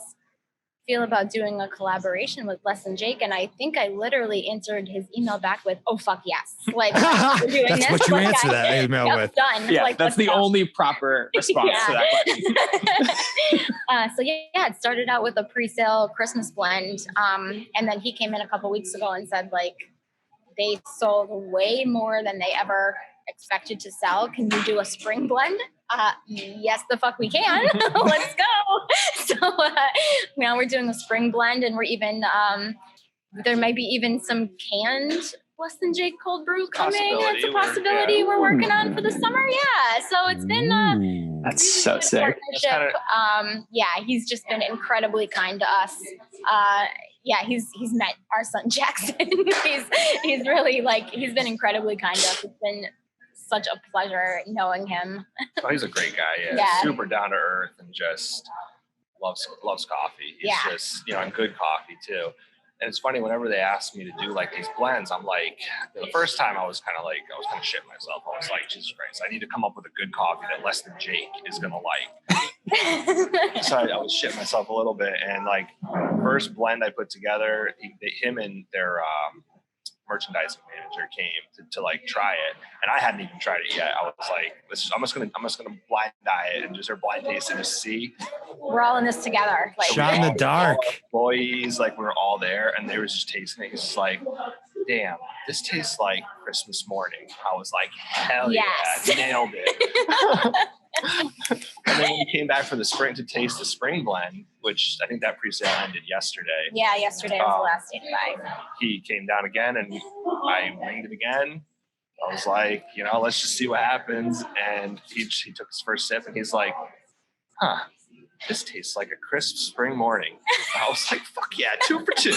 A: feel about doing a collaboration with Less Than Jake? And I think I literally answered his email back with, oh, fuck yes. Like, we're doing
C: That's
A: this.
C: what you answer that email with.
A: Done.
B: Yeah,
A: like,
B: that's the only proper response to that question.
A: It started out with a pre-sale Christmas blend. And then he came in a couple weeks ago and said, like, they sold way more than they ever expected to sell. Can you do a spring blend? Yes, the fuck we can. Let's go. So now we're doing a spring blend, and we're even there might be even some canned Less Than Jake cold brew coming. It's a possibility we're working on for the summer. Yeah. So it's been
B: that's so sick.
A: Partnership. He's just been incredibly kind to us. He's met our son Jackson. he's really he's been incredibly kind to us. It's been such a pleasure knowing him.
D: Oh, he's a great guy. Yeah. Super down to earth and just loves coffee. He's just, and good coffee too. And it's funny, whenever they ask me to do like these blends, I'm like, the first time I was kind of shitting myself. I was like, Jesus Christ, I need to come up with a good coffee that Less Than Jake is going to like. So I was shitting myself a little bit. And like first blend I put together, him and their merchandising manager came to like try it, and I hadn't even tried it yet. I was like, I'm just gonna blind eye it and just blind taste and just see.
A: We're all in this together.
C: Shot in the dark.
D: Employees, we were all there, and they were just tasting it. It's just like, damn, this tastes like Christmas morning. I was like, hell yes. Yeah, nailed it. And then when we came back for the spring to taste the spring blend, which I think that pre-sale ended yesterday.
A: Yeah, yesterday was the last day to buy.
D: He came down again, and I ringed it again. I was like, let's just see what happens. And he took his first sip, and he's like, this tastes like a crisp spring morning. I was like, fuck yeah, 2 for 2.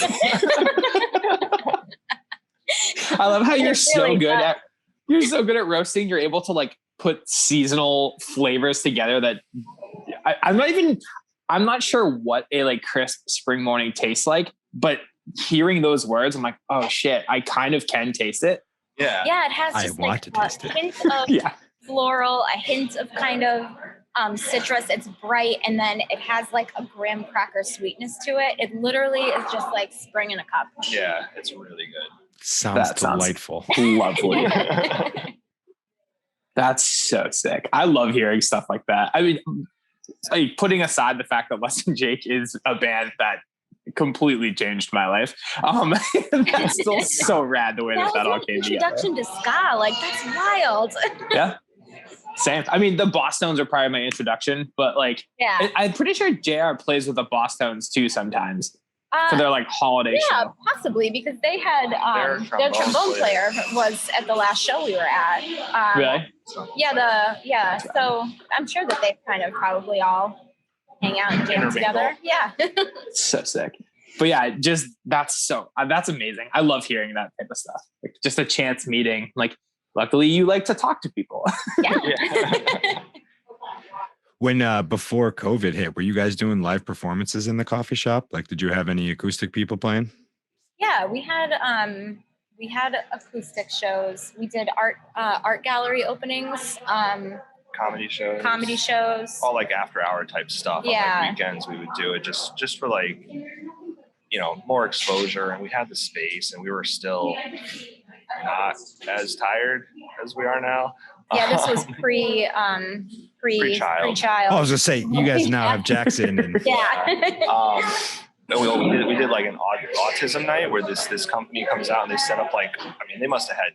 B: I love how you're so good at roasting. You're able to put seasonal flavors together that I'm not sure what a crisp spring morning tastes like, but hearing those words, I'm like, oh shit, I kind of can taste it.
D: Yeah.
A: Yeah, it has just a hint of floral, a hint of kind of citrus. It's bright, and then it has a graham cracker sweetness to it. It literally is just like spring in a cup.
D: Yeah, it's really good.
C: Sounds delightful.
B: Lovely. That's so sick. I love hearing stuff like that. I mean, putting aside the fact that Less Than Jake is a band that completely changed my life. That's still so rad the way that all came together.
A: Introduction to ska, that's wild.
B: Yeah. Same. I mean, the Bosstones are probably my introduction, but like, I'm pretty sure JR plays with the Bosstones too sometimes for their like holiday show.
A: Yeah, possibly, because they had their trombone player was at the last show we were at.
B: Really?
A: Yeah. So I'm sure that they kind of probably all hang out and jam together. Yeah.
B: So sick. But yeah, just that's amazing. I love hearing that type of stuff. Like just a chance meeting. Like, luckily you like to talk to people.
A: Yeah.
C: When before COVID hit, were you guys doing live performances in the coffee shop? Like, did you have any acoustic people playing?
A: Yeah, we had acoustic shows. We did art gallery openings.
D: Comedy shows. All like after hour type stuff.
A: Yeah.
D: On like weekends we would do it just for like, more exposure, and we had the space, and we were still not as tired as we are now.
A: Yeah, this was pre-child.
C: Oh, I was gonna say, you guys now have Jackson and
D: we did like an autism night where this company comes out and they set up like, they must have had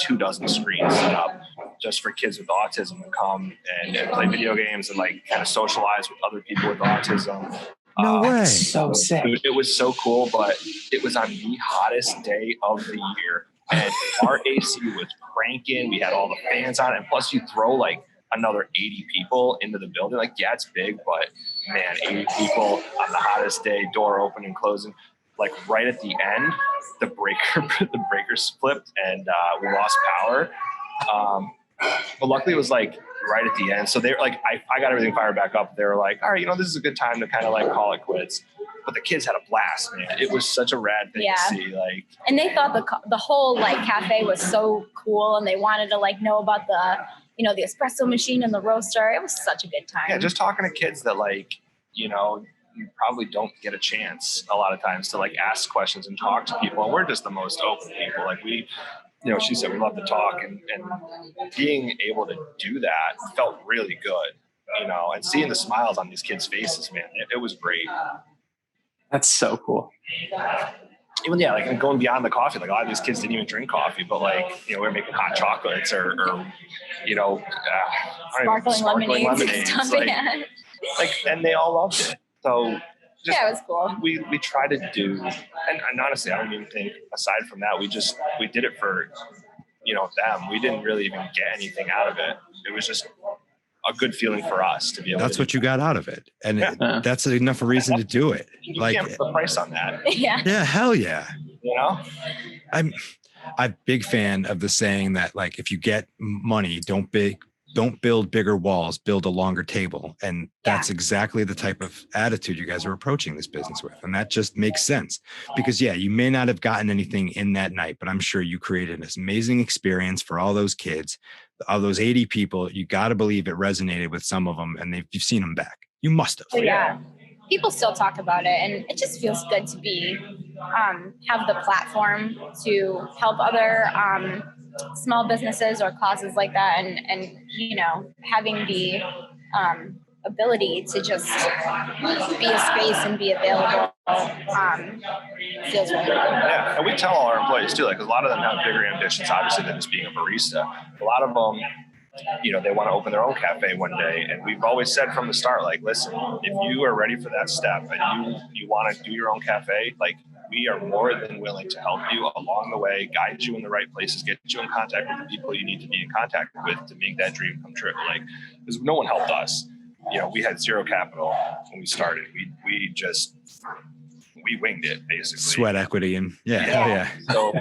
D: 24 screens set up just for kids with autism to come and play video games and like kind of socialize with other people with autism.
C: No way.
B: So sick.
D: It was so cool, but it was on the hottest day of the year. And our AC was cranking. We had all the fans on. And plus you throw like another 80 people into the building. Like, yeah, it's big, but man, 80 people on the hottest day, door open and closing. Like right at the end, the breakers flipped and we lost power. But luckily it was like right at the end. So they were like, I got everything fired back up. They were like, all right, this is a good time to kind of like call it quits. But the kids had a blast, man. It was such a rad thing to see. Like,
A: and they thought the whole like cafe was so cool, and they wanted to like know about the the espresso machine and the roaster. It was such a good time.
D: Yeah, just talking to kids that like you probably don't get a chance a lot of times to like ask questions and talk to people. And we're just the most open people. Like we. She said we love to talk, and being able to do that felt really good, and seeing the smiles on these kids' faces, man, it was great.
B: That's so cool.
D: Even, like going beyond the coffee, like a lot of these kids didn't even drink coffee, but like, we were making hot chocolates or
A: sparkling lemonades.
D: Like, and they all loved it. So it was cool. We try to do, and honestly, I don't even think aside from that, we did it for, them. We didn't really even get anything out of it. It was just a good feeling for us to be able.
C: That's what you got out of it, and that's enough a reason to do it.
D: You can't put the price on that.
C: Yeah, hell yeah. I'm a big fan of the saying that like, if you get money, don't build bigger walls, build a longer table. And that's exactly the type of attitude you guys are approaching this business with. And that just makes sense because you may not have gotten anything in that night, but I'm sure you created this amazing experience for all those kids, all those 80 people. You got to believe it resonated with some of them, and you've seen them back. You must have.
A: Oh, yeah. People still talk about it, and it just feels good to be, have the platform to help other, small businesses or causes like that, and having the ability to just be a space and be available feels really good.
D: Yeah, and we tell all our employees too, like, 'cause a lot of them have bigger ambitions, obviously, than just being a barista. A lot of them, they want to open their own cafe one day, and we've always said from the start, like, listen, if you are ready for that step and you want to do your own cafe, like, we are more than willing to help you along the way, guide you in the right places, get you in contact with the people you need to be in contact with to make that dream come true. Like, because no one helped us. We had zero capital when we started. We winged it, basically.
C: Sweat equity and
D: So,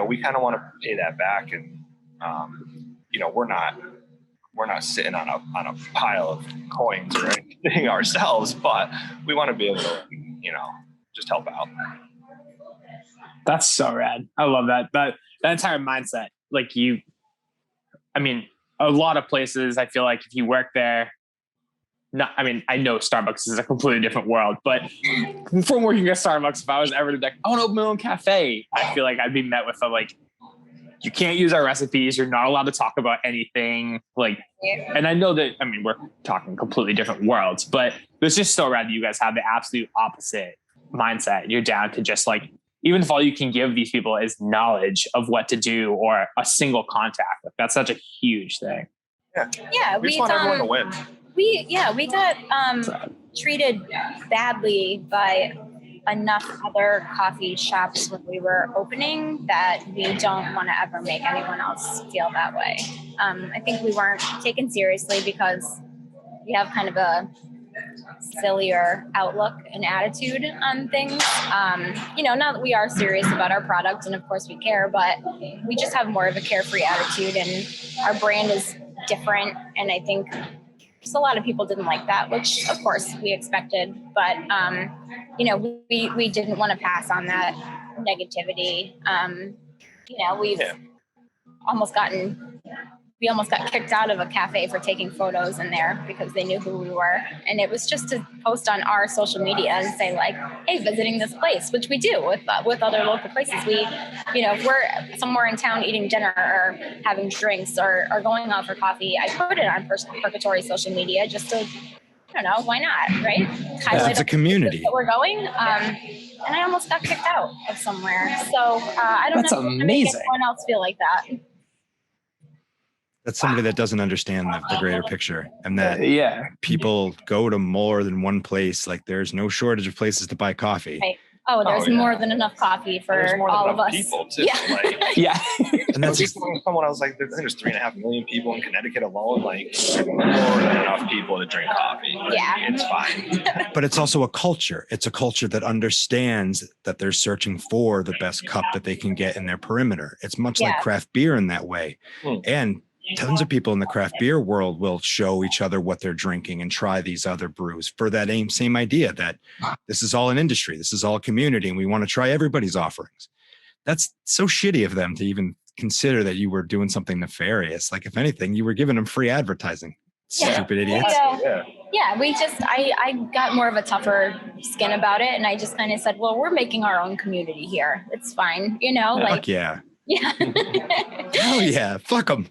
D: we kind of want to pay that back, and we're not sitting on a pile of coins or anything ourselves, but we want to be able to, just help out.
B: That's so rad. I love that. That entire mindset. Like a lot of places, I feel like if you work there, I know Starbucks is a completely different world, but from working at Starbucks, if I was ever to like, I want to open my own cafe, I feel like I'd be met with you can't use our recipes. You're not allowed to talk about anything. And I know that, we're talking completely different worlds, but it's just so rad that you guys have the absolute opposite mindset. You're down to just even if all you can give these people is knowledge of what to do or a single contact, that's such a huge thing.
A: Yeah,
D: we just want everyone to win.
A: We got treated badly by enough other coffee shops when we were opening that we don't want to ever make anyone else feel that way. I think we weren't taken seriously because we have kind of a sillier outlook and attitude on things. Now that we are serious about our product and of course we care, but we just have more of a carefree attitude and our brand is different. And I think just a lot of people didn't like that, which of course we expected, but we didn't want to pass on that negativity. We've we almost got kicked out of a cafe for taking photos in there because they knew who we were. And it was just to post on our social media and say like, hey, visiting this place, which we do with other local places. We, if we're somewhere in town eating dinner or having drinks or going out for coffee, I put it on Perkatory social media just to, I don't know, why not, right? Highlight
C: it's a community
A: that we're going. And I almost got kicked out of somewhere. So I don't
B: That's
A: know if
B: amazing.
A: make anyone else feel like that.
C: That's somebody that doesn't understand the greater picture, and that people go to more than one place. Like there's no shortage of places to buy coffee.
A: Right. Oh, there's more than enough coffee for all of us.
D: People too.
A: Yeah.
C: And that's
D: someone I was like, there's 3.5 million people in Connecticut alone. Like more than enough people to drink coffee. It's fine.
C: But it's also a culture. It's a culture that understands that they're searching for the best cup that they can get in their perimeter. It's much like craft beer in that way. And tons of people in the craft beer world will show each other what they're drinking and try these other brews for that same idea that this is all an industry, this is all a community, and we want to try everybody's offerings. That's so shitty of them to even consider that you were doing something nefarious. Like if anything, you were giving them free advertising. Stupid idiots.
A: I got more of a tougher skin about it, and I just kind of said, well, we're making our own community here. It's fine,
C: Fuck yeah.
A: Yeah.
C: Hell yeah. Fuck them.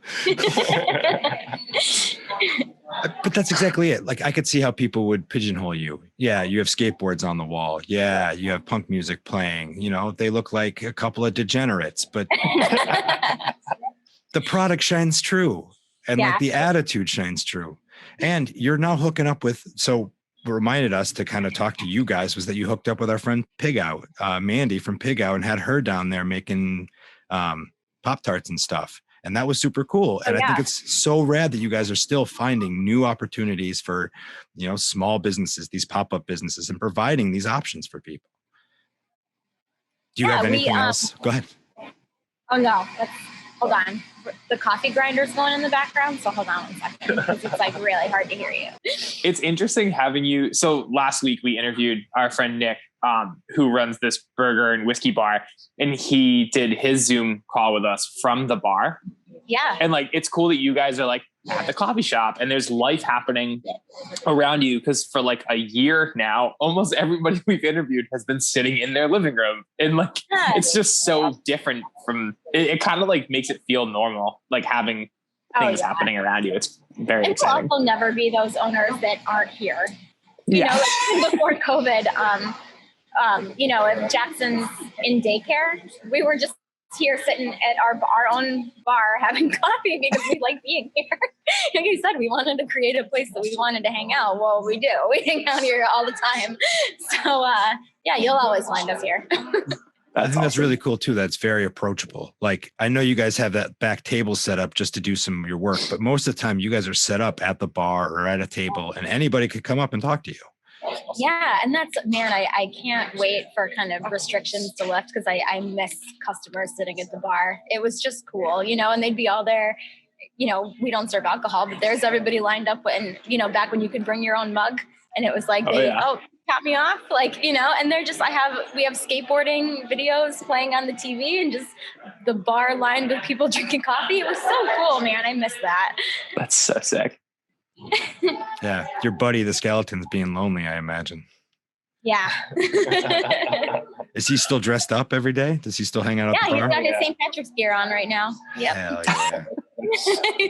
C: But that's exactly it. Like I could see how people would pigeonhole you. Yeah, you have skateboards on the wall. Yeah, you have punk music playing. They look like a couple of degenerates, but the product shines true. And like the attitude shines true. And you're now hooking up with, so what reminded us to kind of talk to you guys was that you hooked up with our friend Pig Out, Mandy from Pig Out, and had her down there making Pop-Tarts and stuff. And that was super cool. And I think it's so rad that you guys are still finding new opportunities for, small businesses, these pop-up businesses, and providing these options for people. Do you have anything else? Go ahead.
A: Oh, no. Hold on. The coffee grinder's going in the background. So hold on 1 second because it's like really hard to hear you.
B: It's interesting having you. So last week we interviewed our friend Nick, who runs this burger and whiskey bar, and he did his Zoom call with us from the bar.
A: Yeah.
B: And like, it's cool that you guys are like at the coffee shop and there's life happening around you. Cause for like a year now, almost everybody we've interviewed has been sitting in their living room, and like, it's just so different from it kind of like makes it feel normal, like having things happening around you. It's very exciting.
A: We'll also never be those owners that aren't here. Like even before COVID, if Jackson's in daycare, we were just here sitting at our own bar having coffee because we like being here. Like you said, we wanted to create a place that we wanted to hang out. Well, we do. We hang out here all the time. So you'll always find us here.
C: I think that's really cool too. That's very approachable. Like I know you guys have that back table set up just to do some of your work, but most of the time you guys are set up at the bar or at a table and anybody could come up and talk to you.
A: Yeah. And that's, man, I can't wait for kind of restrictions to lift because I miss customers sitting at the bar. It was just cool, and they'd be all there. We don't serve alcohol, but there's everybody lined up and, back when you could bring your own mug and it was like, cut me off, and they're just, we have skateboarding videos playing on the TV and just the bar lined with people drinking coffee. It was so cool, man. I miss that.
B: That's so sick.
C: Yeah. Your buddy, the skeleton's being lonely, I imagine.
A: Yeah.
C: Is he still dressed up every day? Does he still hang out at the bar?
A: Yeah, he's got his St. Patrick's gear on right now. Yep.
C: Hell yeah.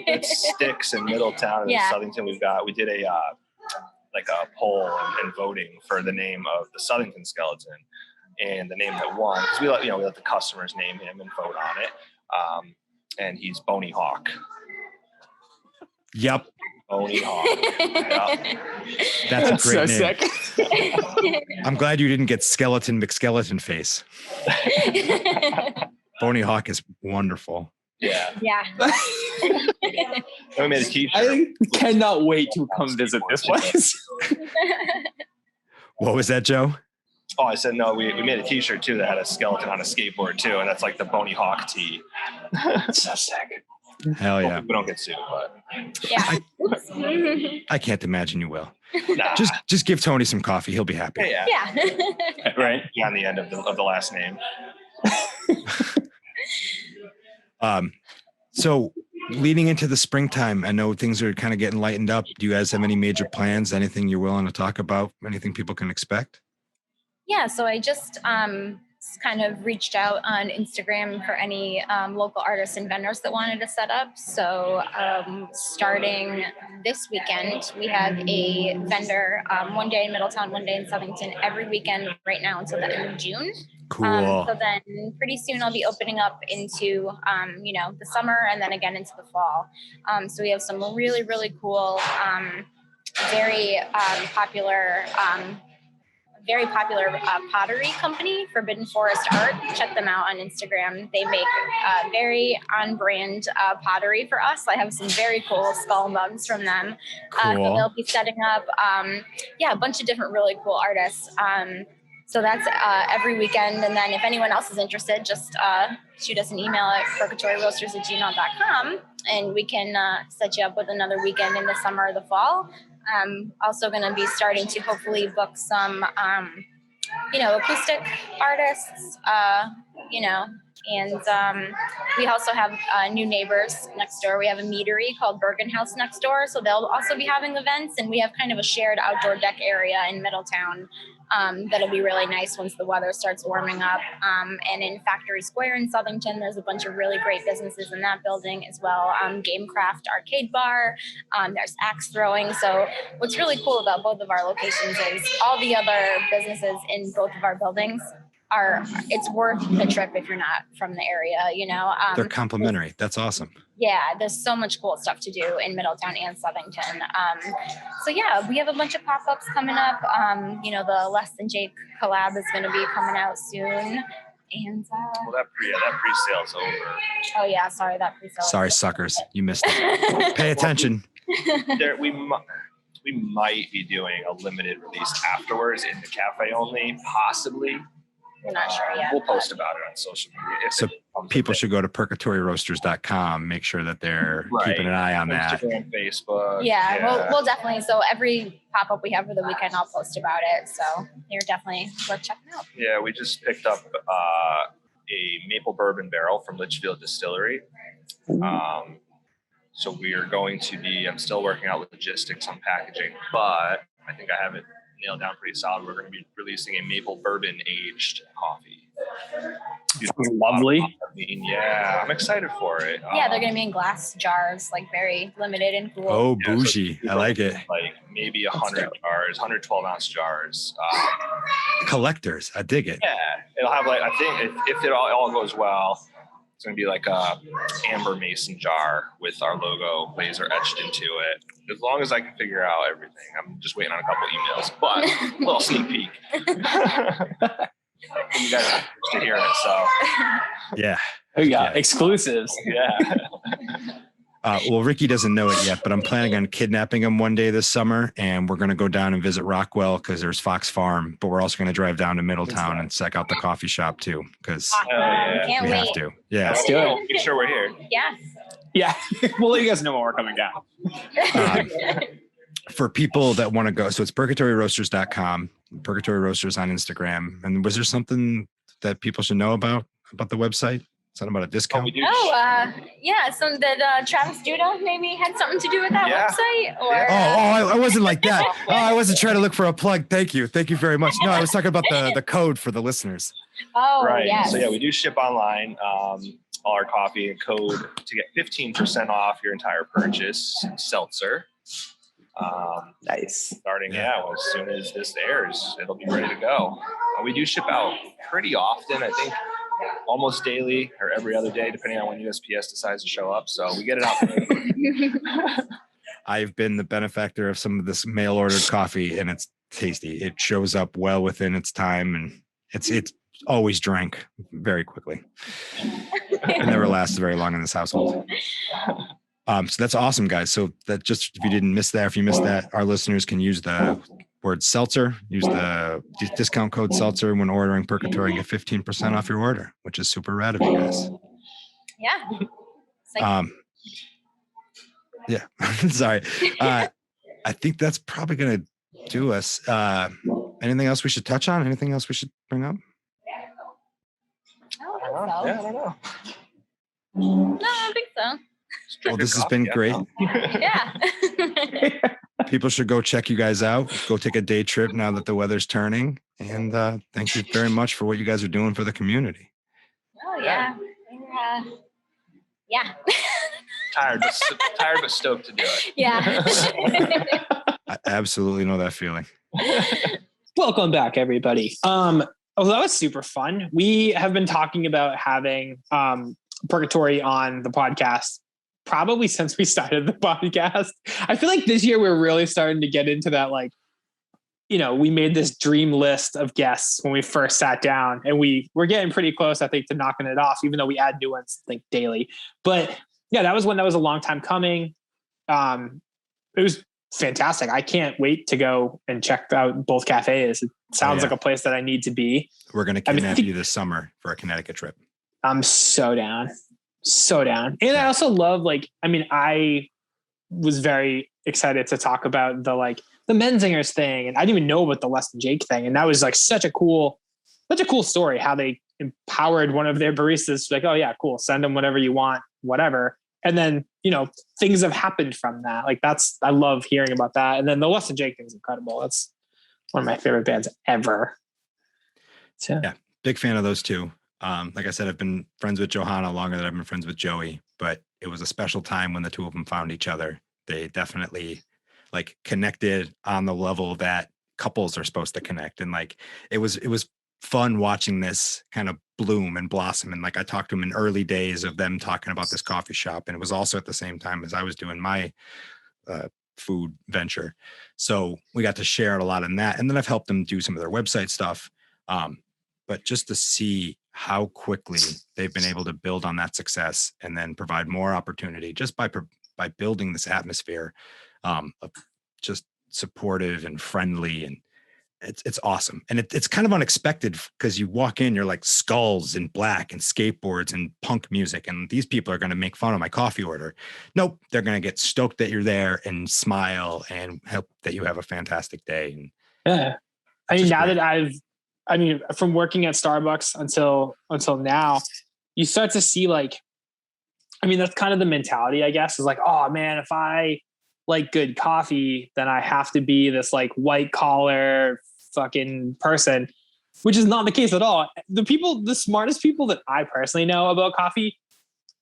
D: It's Sticks in Middletown and Southington. We did a poll and voting for the name of the Southington skeleton, and the name that won, because we let the customers name him and vote on it. And he's Boney Hawk.
C: Yep.
D: Bony Hawk. Yep.
C: That's a great
B: so
C: name.
B: sick.
C: I'm glad you didn't get Skeleton McSkeleton face. Bony Hawk is wonderful.
D: Yeah.
A: Yeah.
D: We made a t-shirt.
B: I cannot wait to come visit this place.
C: What was that, Joe?
D: Oh, I said no. We made a t-shirt too that had a skeleton on a skateboard too, and that's like the Bony Hawk tee.
B: So sick.
C: Hell yeah.
D: We don't get sued, but
A: Yeah.
C: I can't imagine you will.
D: nah.
C: Just give Tony some coffee. He'll be happy.
D: Yeah.
A: Yeah.
B: Right.
D: Yeah, on the end of the last name.
C: So leading into the springtime, I know things are kind of getting lightened up. Do you guys have any major plans? Anything you're willing to talk about? Anything people can expect?
A: Yeah, so I just kind of reached out on Instagram for any local artists and vendors that wanted to set up. So starting this weekend, we have a vendor one day in Middletown, one day in Southington, every weekend right now until the end of June.
C: Cool.
A: So then pretty soon I'll be opening up into, the summer and then again into the fall. So we have some really, really cool, very popular pottery company, Forbidden Forest Art. Check them out on Instagram. They make very on-brand pottery for us. I have some very cool skull mugs from them.
C: Cool.
A: So they'll be setting up, a bunch of different really cool artists. So that's every weekend. And then if anyone else is interested, just shoot us an email at perkatoryroasters@gmail.com and we can set you up with another weekend in the summer or the fall. Also going to be starting to hopefully book some, acoustic artists, and we also have new neighbors next door. We have a meadery called Bourbon House next door. So they'll also be having events, and we have kind of a shared outdoor deck area in Middletown. That'll be really nice once the weather starts warming up. And in Factory Square in Southington, there's a bunch of really great businesses in that building as well. Gamecraft Arcade Bar, there's axe throwing. So what's really cool about both of our locations is all the other businesses in both of our buildings it's worth the trip if you're not from the area,
C: They're complimentary. That's awesome.
A: Yeah, there's so much cool stuff to do in Middletown and Southington. We have a bunch of pop-ups coming up. The Less Than Jake collab is going to be coming out soon. And
D: That pre-sale's over.
A: oh yeah, sorry, that pre-sale.
C: Sorry, suckers. You missed it. Pay attention.
D: We might be doing a limited release afterwards in the cafe only, possibly.
A: We're not sure yet.
D: We'll post about it on social media.
C: So people should go to perkatoryroasters.com. Make sure that they're keeping an eye on that.
D: Instagram, Facebook.
A: Yeah. We'll definitely. So every pop-up we have for the weekend, I'll post about it. So you're definitely worth checking out.
D: Yeah, we just picked up a maple bourbon barrel from Litchfield Distillery. So we are going to be, I'm still working out logistics on packaging, but I think I have it nailed down pretty solid. We're going to be releasing a maple bourbon aged coffee.
B: Sounds lovely.
D: Yeah, I'm excited for it.
A: Yeah, they're going to be in glass jars, like very limited and cool.
C: Oh, bougie. I like it.
D: Like maybe 100 jars, 112 ounce jars.
C: Collectors. I dig it.
D: Yeah, it'll have I think if it all goes well, it's going to be like a amber mason jar with our logo laser etched into it. As long as I can figure out everything. I'm just waiting on a couple emails, but a little sneak peek. You guys are to hear it, so.
C: Yeah.
B: We got exclusives.
D: Yeah.
C: Well, Ricky doesn't know it yet, but I'm planning on kidnapping him one day this summer, and we're going to go down and visit Rockwell because there's Fox Farm, but we're also going to drive down to Middletown and check out the coffee shop too, because
A: Can't
C: we
A: wait.
C: have to. Yeah.
B: Let's do it.
D: Make sure we're here.
A: Yeah.
B: Yeah. We'll let you guys know when we're coming down.
C: For people that want to go, so it's perkatoryroasters.com, Perkatory Roasters on Instagram. And was there something that people should know about the website? Something about a discount?
A: So that Travis Duda maybe had something to do with that website, or
C: I wasn't like that. I wasn't trying to look for a plug. Thank you very much. No, I was talking about the code for the listeners.
D: Right.
A: Yes.
D: So we do ship online. All our coffee and code to get 15% off your entire purchase. Seltzer.
B: Nice.
D: Starting as soon as this airs, it'll be ready to go. We do ship out pretty often. I think almost daily or every other day, depending on when USPS decides to show up. So we get it out.
C: I've been the benefactor of some of this mail ordered coffee, and it's tasty. It shows up well within its time, and it's always drank very quickly. It never lasts very long in this household. So that's awesome, guys. So that just, if you didn't miss that, if you missed that, our listeners can use the word seltzer, use the discount code seltzer when ordering Perkatory and get 15% off your order, which is super rad of you guys.
A: Yeah.
C: Yeah. Sorry. I think that's probably going to do us. Anything else we should touch on? Anything else we should bring up?
A: I don't think so.
D: No,
A: I don't think so.
C: Well, this has been great.
A: Yeah.
C: People should go check you guys out. Go take a day trip now that the weather's turning. And thank you very much for what you guys are doing for the community.
A: Oh, yeah. Yeah.
D: Tired but stoked to do it.
A: Yeah.
C: I absolutely know that feeling.
B: Welcome back, everybody. That was super fun. We have been talking about having Perkatory on the podcast probably since we started the podcast. I feel like this year we're really starting to get into that, like, you know, we made this dream list of guests when we first sat down, and we're getting pretty close, I think, to knocking it off, even though we add new ones, I think, daily. But yeah, that was a long time coming. It was fantastic. I can't wait to go and check out both cafes. It sounds like a place that I need to be.
C: We're going to kidnap you this summer for a Connecticut trip. I'm
B: so down. So down. And I also love, I was very excited to talk about the Menzingers thing. And I didn't even know about the Less Than Jake thing. And that was like such a cool story, how they empowered one of their baristas. Like, oh yeah, cool. Send them whatever you want, whatever. And then, you know, things have happened from that. Like I love hearing about that. And then the Less Than Jake thing is incredible. That's one of my favorite bands ever. So
C: yeah, big fan of those two. Like I said, I've been friends with Johanna longer than I've been friends with Joey, but it was a special time when the two of them found each other. They definitely connected on the level that couples are supposed to connect. And it was fun watching this kind of bloom and blossom. And I talked to them in early days of them talking about this coffee shop. And it was also at the same time as I was doing my food venture. So we got to share a lot in that. And then I've helped them do some of their website stuff. But just to see how quickly they've been able to build on that success and then provide more opportunity just by building this atmosphere of just supportive and friendly, and it's awesome. And it's kind of unexpected because you walk in, you're like skulls and black and skateboards and punk music, and these people are going to make fun of my coffee order. Nope, they're going to get stoked that you're there and smile and hope that you have a fantastic day. And
B: yeah, I mean, now that from working at Starbucks until now, you start to see that's kind of the mentality, I guess, is oh man, if I like good coffee, then I have to be this white collar fucking person, which is not the case at all. The smartest people that I personally know about coffee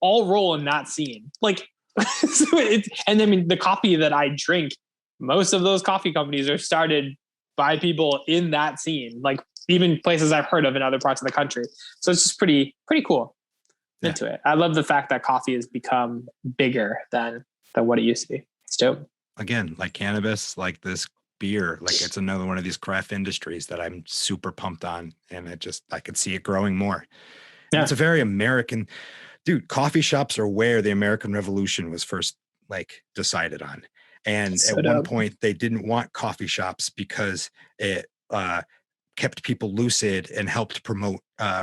B: all roll in that scene. The coffee that I drink, most of those coffee companies are started by people in that scene, even places I've heard of in other parts of the country. So it's just pretty cool. Into it. I love the fact that coffee has become bigger than what it used to be. It's dope.
C: Again, like cannabis, like this beer, it's another one of these craft industries that I'm super pumped on. And I could see it growing more. Yeah. It's a very American, dude, coffee shops are where the American Revolution was first decided on. And at one point they didn't want coffee shops because it kept people lucid and helped promote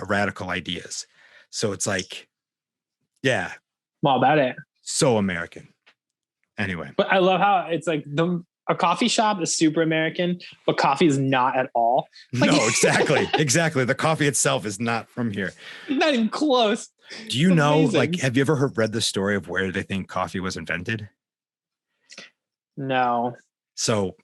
C: radical ideas. So it's yeah.
B: Well, about it.
C: So American. Anyway.
B: But I love how it's a coffee shop is super American, but coffee is not at all.
C: No, exactly. Exactly. The coffee itself is not from here.
B: Not even close.
C: Do you know, have you ever read the story of where they think coffee was invented?
B: No.
C: So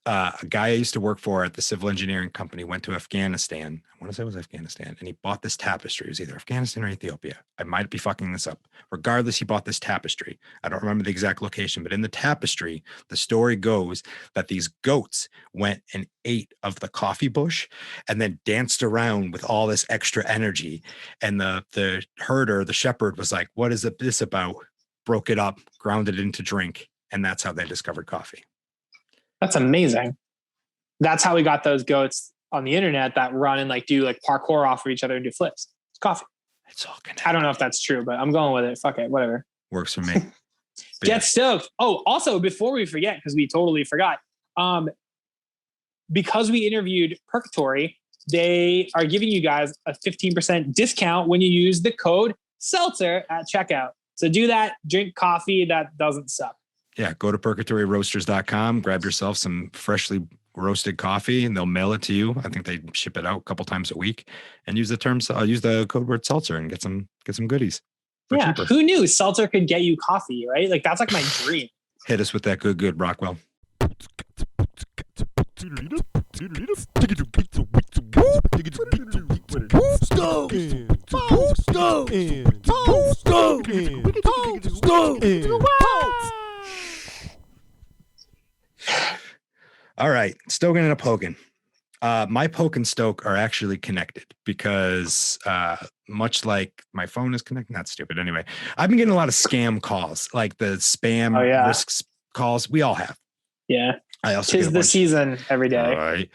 C: a guy I used to work for at the civil engineering company went to Afghanistan. I want to say it was Afghanistan. And he bought this tapestry. It was either Afghanistan or Ethiopia. I might be fucking this up. Regardless, he bought this tapestry. I don't remember the exact location, but in the tapestry, the story goes that these goats went and ate of the coffee bush and then danced around with all this extra energy. And the herder, the shepherd, was like, what is this about? Broke it up, ground it into drink, And that's how they discovered coffee.
B: That's amazing. That's how we got those goats on the internet that run and like do like parkour off of each other and do flips. It's coffee.
C: It's all connected.
B: I don't know if that's true, but I'm going with it. Fuck it. Whatever.
C: Works for me.
B: Get stoked. Oh, also before we forget, because we totally forgot, because we interviewed Perkatory, they are giving you guys a 15% discount when you use the code Seltzer at checkout. So do that. Drink coffee that doesn't suck.
C: Yeah. Go to perkatoryroasters.com, grab yourself some freshly roasted coffee, and they'll mail it to you. I think they ship it out a couple times a week, and use the code word Seltzer and get some goodies.
B: Yeah.
C: Cheaper.
B: Who knew Seltzer could get you coffee, right? Like that's like my dream.
C: Hit us with that good Rockwell. All right, Stoking and a Poking. My poke and stoke are actually connected because much like my phone is connected, not stupid. Anyway, I've been getting a lot of scam calls, like the spam risks calls. We all have.
B: Yeah.
C: I also
B: Tis the season every day.
C: All right.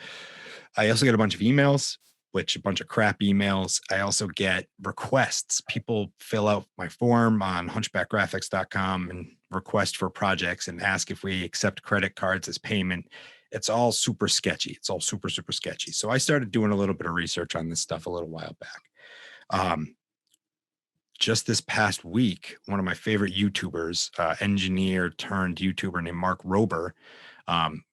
C: I also get a bunch of emails, which a bunch of crap emails. I also get requests. People fill out my form on hunchbackgraphics.com and request for projects and ask if we accept credit cards as payment. It's all super sketchy. It's all super sketchy. So I started doing a little bit of research on this stuff a little while back. Just this past week, one of my favorite YouTubers, engineer turned YouTuber named Mark Rober,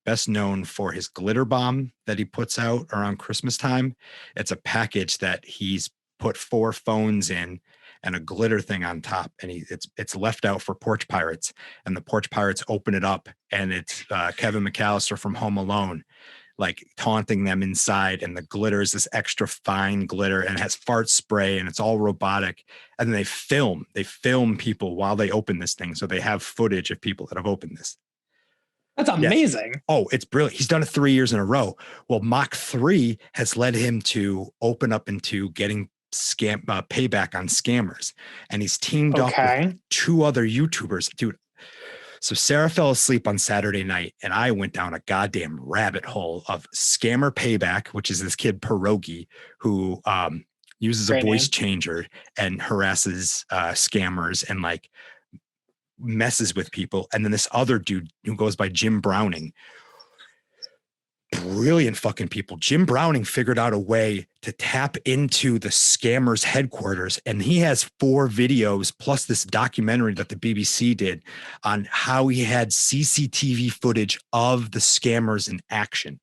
C: best known for his glitter bomb that he puts out around Christmas time. It's a package that he's put 4 phones in and a glitter thing on top, and it's left out for porch pirates, and the porch pirates open it up, and it's Kevin McAllister from Home Alone, like taunting them inside, and the glitter is this extra fine glitter and it has fart spray and it's all robotic. And then they film people while they open this thing, so they have footage of people that have opened this.
B: That's amazing.
C: Yes. Oh, it's brilliant. He's done it 3 years in a row. Well, Mach 3 has led him to open up into getting payback on scammers, and he's teamed up with 2 other YouTubers, dude. So Sarah fell asleep on Saturday night, and I went down a goddamn rabbit hole of scammer payback, which is this kid Pierogi who uses a voice changer and harasses scammers and like messes with people. And then this other dude who goes by Jim Browning. Brilliant fucking people. Jim Browning figured out a way to tap into the scammers' headquarters, and he has 4 videos plus this documentary that the BBC did on how he had CCTV footage of the scammers in action.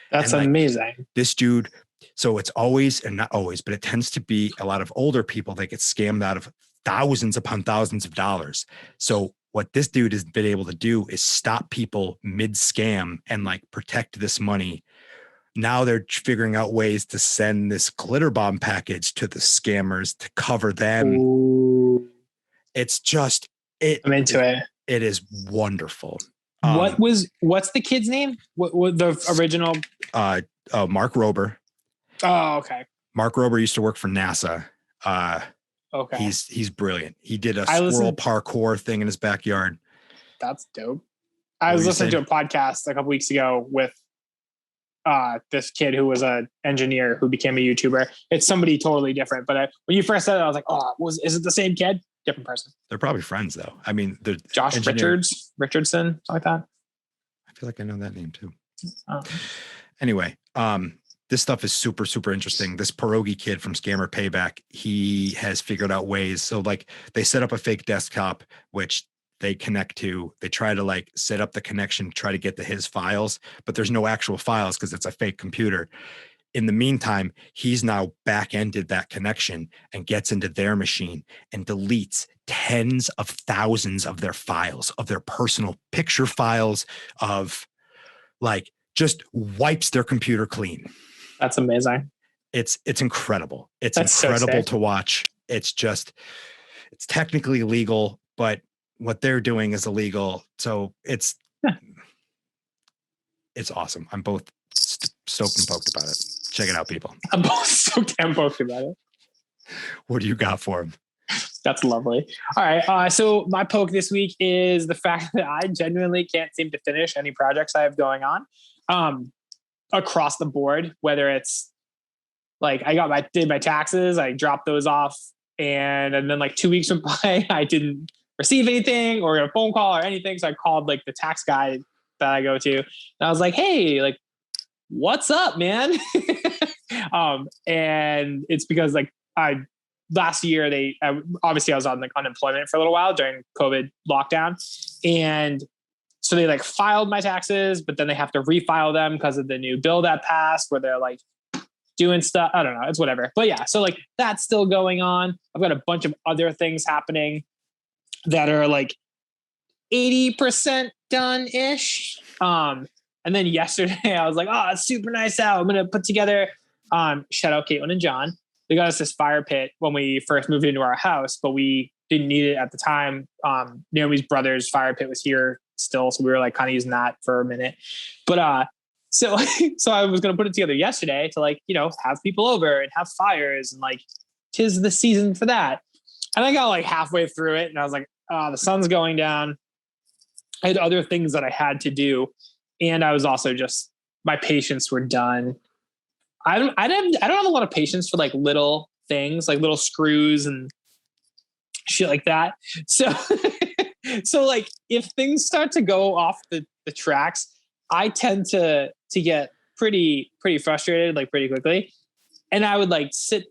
B: That's amazing.
C: This dude, so it's always, and not always, but it tends to be a lot of older people that get scammed out of thousands upon thousands of dollars. So what this dude has been able to do is stop people mid-scam and like protect this money. Now they're figuring out ways to send this glitter bomb package to the scammers to cover them.
B: Ooh.
C: It's just,
B: I'm into it.
C: It is wonderful.
B: What's the kid's name? What the original?
C: Mark Rober.
B: Oh, okay.
C: Mark Rober used to work for NASA.
B: Okay.
C: He's brilliant. He did a squirrel parkour thing in his backyard.
B: That's dope. I was listening to a podcast a couple weeks ago with this kid who was an engineer who became a YouTuber. It's somebody totally different. But when you first said it, I was like, is it the same kid? Different person.
C: They're probably friends though. I mean, they're
B: Josh Richardson, something like that.
C: I feel like I know that name too.
B: Oh.
C: Anyway, this stuff is super interesting. This Pierogi kid from Scammer Payback, he has figured out ways. So like they set up a fake desktop, which they connect to. They try to like set up the connection, try to get to his files, but there's no actual files because it's a fake computer. In the meantime, he's now back-ended that connection and gets into their machine and deletes tens of thousands of their files, of their personal picture files, of like just wipes their computer clean.
B: That's amazing.
C: It's incredible. It's incredible to watch. It's technically illegal, but what they're doing is illegal. So it's awesome. I'm both stoked and poked about it. Check it out, people.
B: I'm both stoked and poked about it.
C: What do you got for them?
B: That's lovely. All right. So my poke this week is the fact that I genuinely can't seem to finish any projects I have going on across the board, whether it's like did my taxes, I dropped those off. And then like 2 weeks went by, I didn't receive anything or a phone call or anything. So I called like the tax guy that I go to and I was like, hey, like, what's up, man? And it's because like last year, obviously I was on like unemployment for a little while during COVID lockdown. And so they like filed my taxes, but then they have to refile them because of the new bill that passed where they're like doing stuff. I don't know. It's whatever. But yeah, so like that's still going on. I've got a bunch of other things happening that are like 80% done-ish. And then yesterday I was like, oh, it's super nice out. I'm going to put together, shout out Caitlin and John. They got us this fire pit when we first moved into our house, but we didn't need it at the time. Naomi's brother's fire pit was here still. So we were like kind of using that for a minute. But so I was going to put it together yesterday to like, have people over and have fires and like, 'tis the season for that. And I got like halfway through it and I was like, the sun's going down. I had other things that I had to do. And I was also just, my patience were done. I don't have a lot of patience for like little things, like little screws and shit like that. So, so like if things start to go off the tracks, I tend to get pretty frustrated, like pretty quickly. And I would like set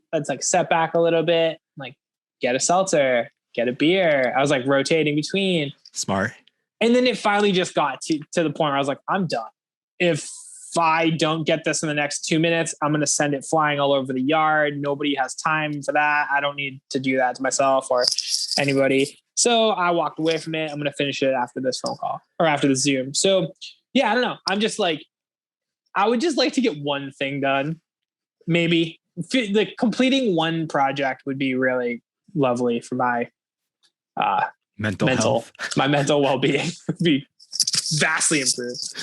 B: back a little bit, like get a seltzer, get a beer. I was like rotating between.
C: Smart.
B: And then it finally just got to the point where I was like, I'm done. If I don't get this in the next 2 minutes, I'm going to send it flying all over the yard. Nobody has time for that. I don't need to do that to myself or anybody. So I walked away from it. I'm going to finish it after this phone call or after the Zoom. So yeah, I don't know. I'm just like, I would just like to get one thing done. Maybe like completing one project would be really lovely for my
C: mental health.
B: My mental well-being would be vastly improved.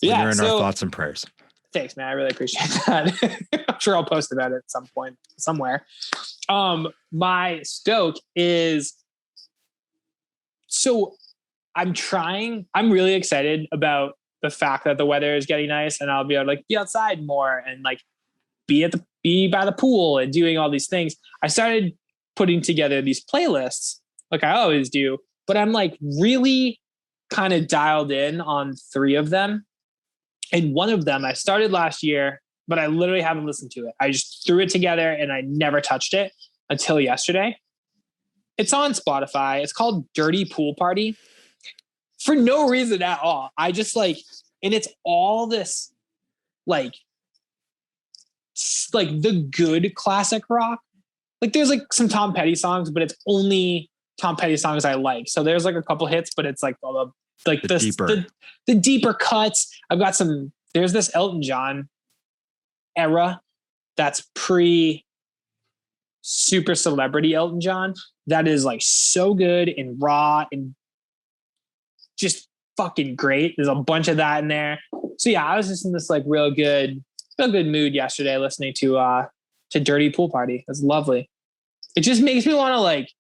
C: You're in our thoughts and prayers.
B: Thanks, man. I really appreciate that. I'm sure I'll post about it at some point somewhere. My stoke is, so I'm really excited about the fact that the weather is getting nice and I'll be able to like be outside more and like be by the pool and doing all these things. I started putting together these playlists like I always do, but I'm like really kind of dialed in on 3 of them. And one of them I started last year, but I literally haven't listened to it. I just threw it together and I never touched it until yesterday. It's on Spotify. It's called Dirty Pool Party for no reason at all. I just like, and it's all this like the good classic rock. Like there's like some Tom Petty songs, but it's only Tom Petty songs I like. So there's like a couple hits, but it's like all the deeper cuts. I've got there's this Elton John era that's pre super celebrity Elton John that is like so good and raw and just fucking great. There's a bunch of that in there. So yeah, I was just in this like real good mood yesterday listening to Dirty Pool Party. It was lovely. It just makes me want to like,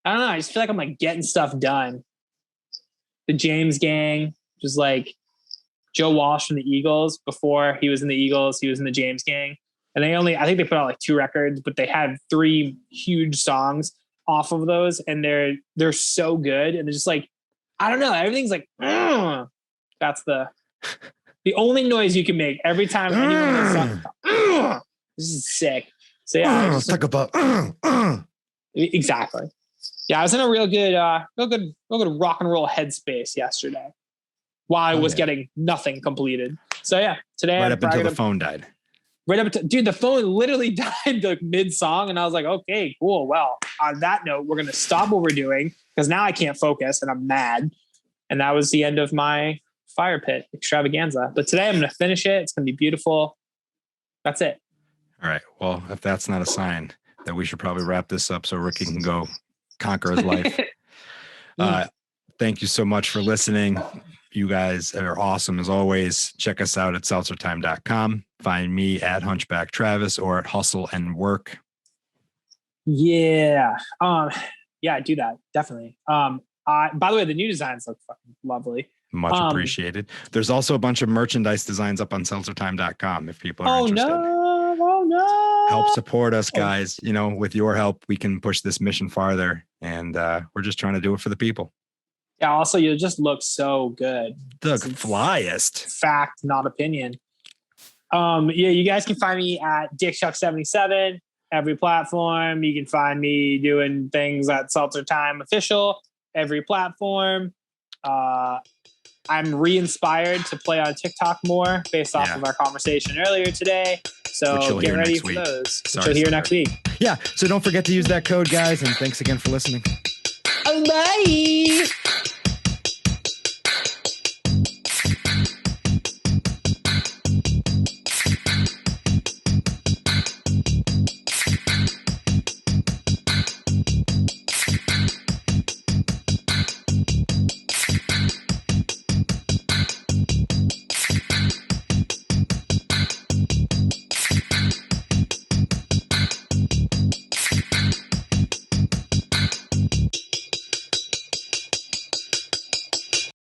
B: I don't know. I just feel like I'm like getting stuff done. The James Gang, just like Joe Walsh from the Eagles. Before he was in the Eagles, he was in the James Gang. And I think they put out like 2 records, but they had 3 huge songs off of those. And they're so good. And they're just like, I don't know. Everything's like, that's the only noise you can make every time anyone does something. This is sick. So yeah,
C: let's talk about
B: exactly. Yeah, I was in a real good rock and roll headspace yesterday while I was getting nothing completed. So yeah, today
C: right up until the phone died.
B: Right up to, dude, the phone literally died like mid-song, and I was like, okay, cool. Well, on that note, we're gonna stop what we're doing because now I can't focus and I'm mad. And that was the end of my fire pit extravaganza. But today I'm gonna finish it. It's gonna be beautiful. That's it.
C: All right. Well, if that's not a sign that we should probably wrap this up so Ricky can go conquer his life. Thank you so much for listening. You guys are awesome as always. Check us out at SeltzerTime.com. Find me at Hunchback Travis or at Hustle and Work.
B: Yeah. Yeah, do that. Definitely. By the way, the new designs look fucking lovely.
C: Much appreciated. There's also a bunch of merchandise designs up on SeltzerTime.com if people are interested.
B: Oh no.
C: Help support us, guys. You know, with your help, we can push this mission farther. And we're just trying to do it for the people.
B: Yeah, also you just look so good.
C: The flyest.
B: Fact, not opinion. Yeah, you guys can find me at DickChuck77, every platform. You can find me doing things at Seltzer Time Official, every platform. I'm re-inspired to play on TikTok more based off of our conversation earlier today. So get ready for those. Which you'll hear next week.
C: Yeah. So don't forget to use that code, guys. And thanks again for listening.
B: Oh, bye.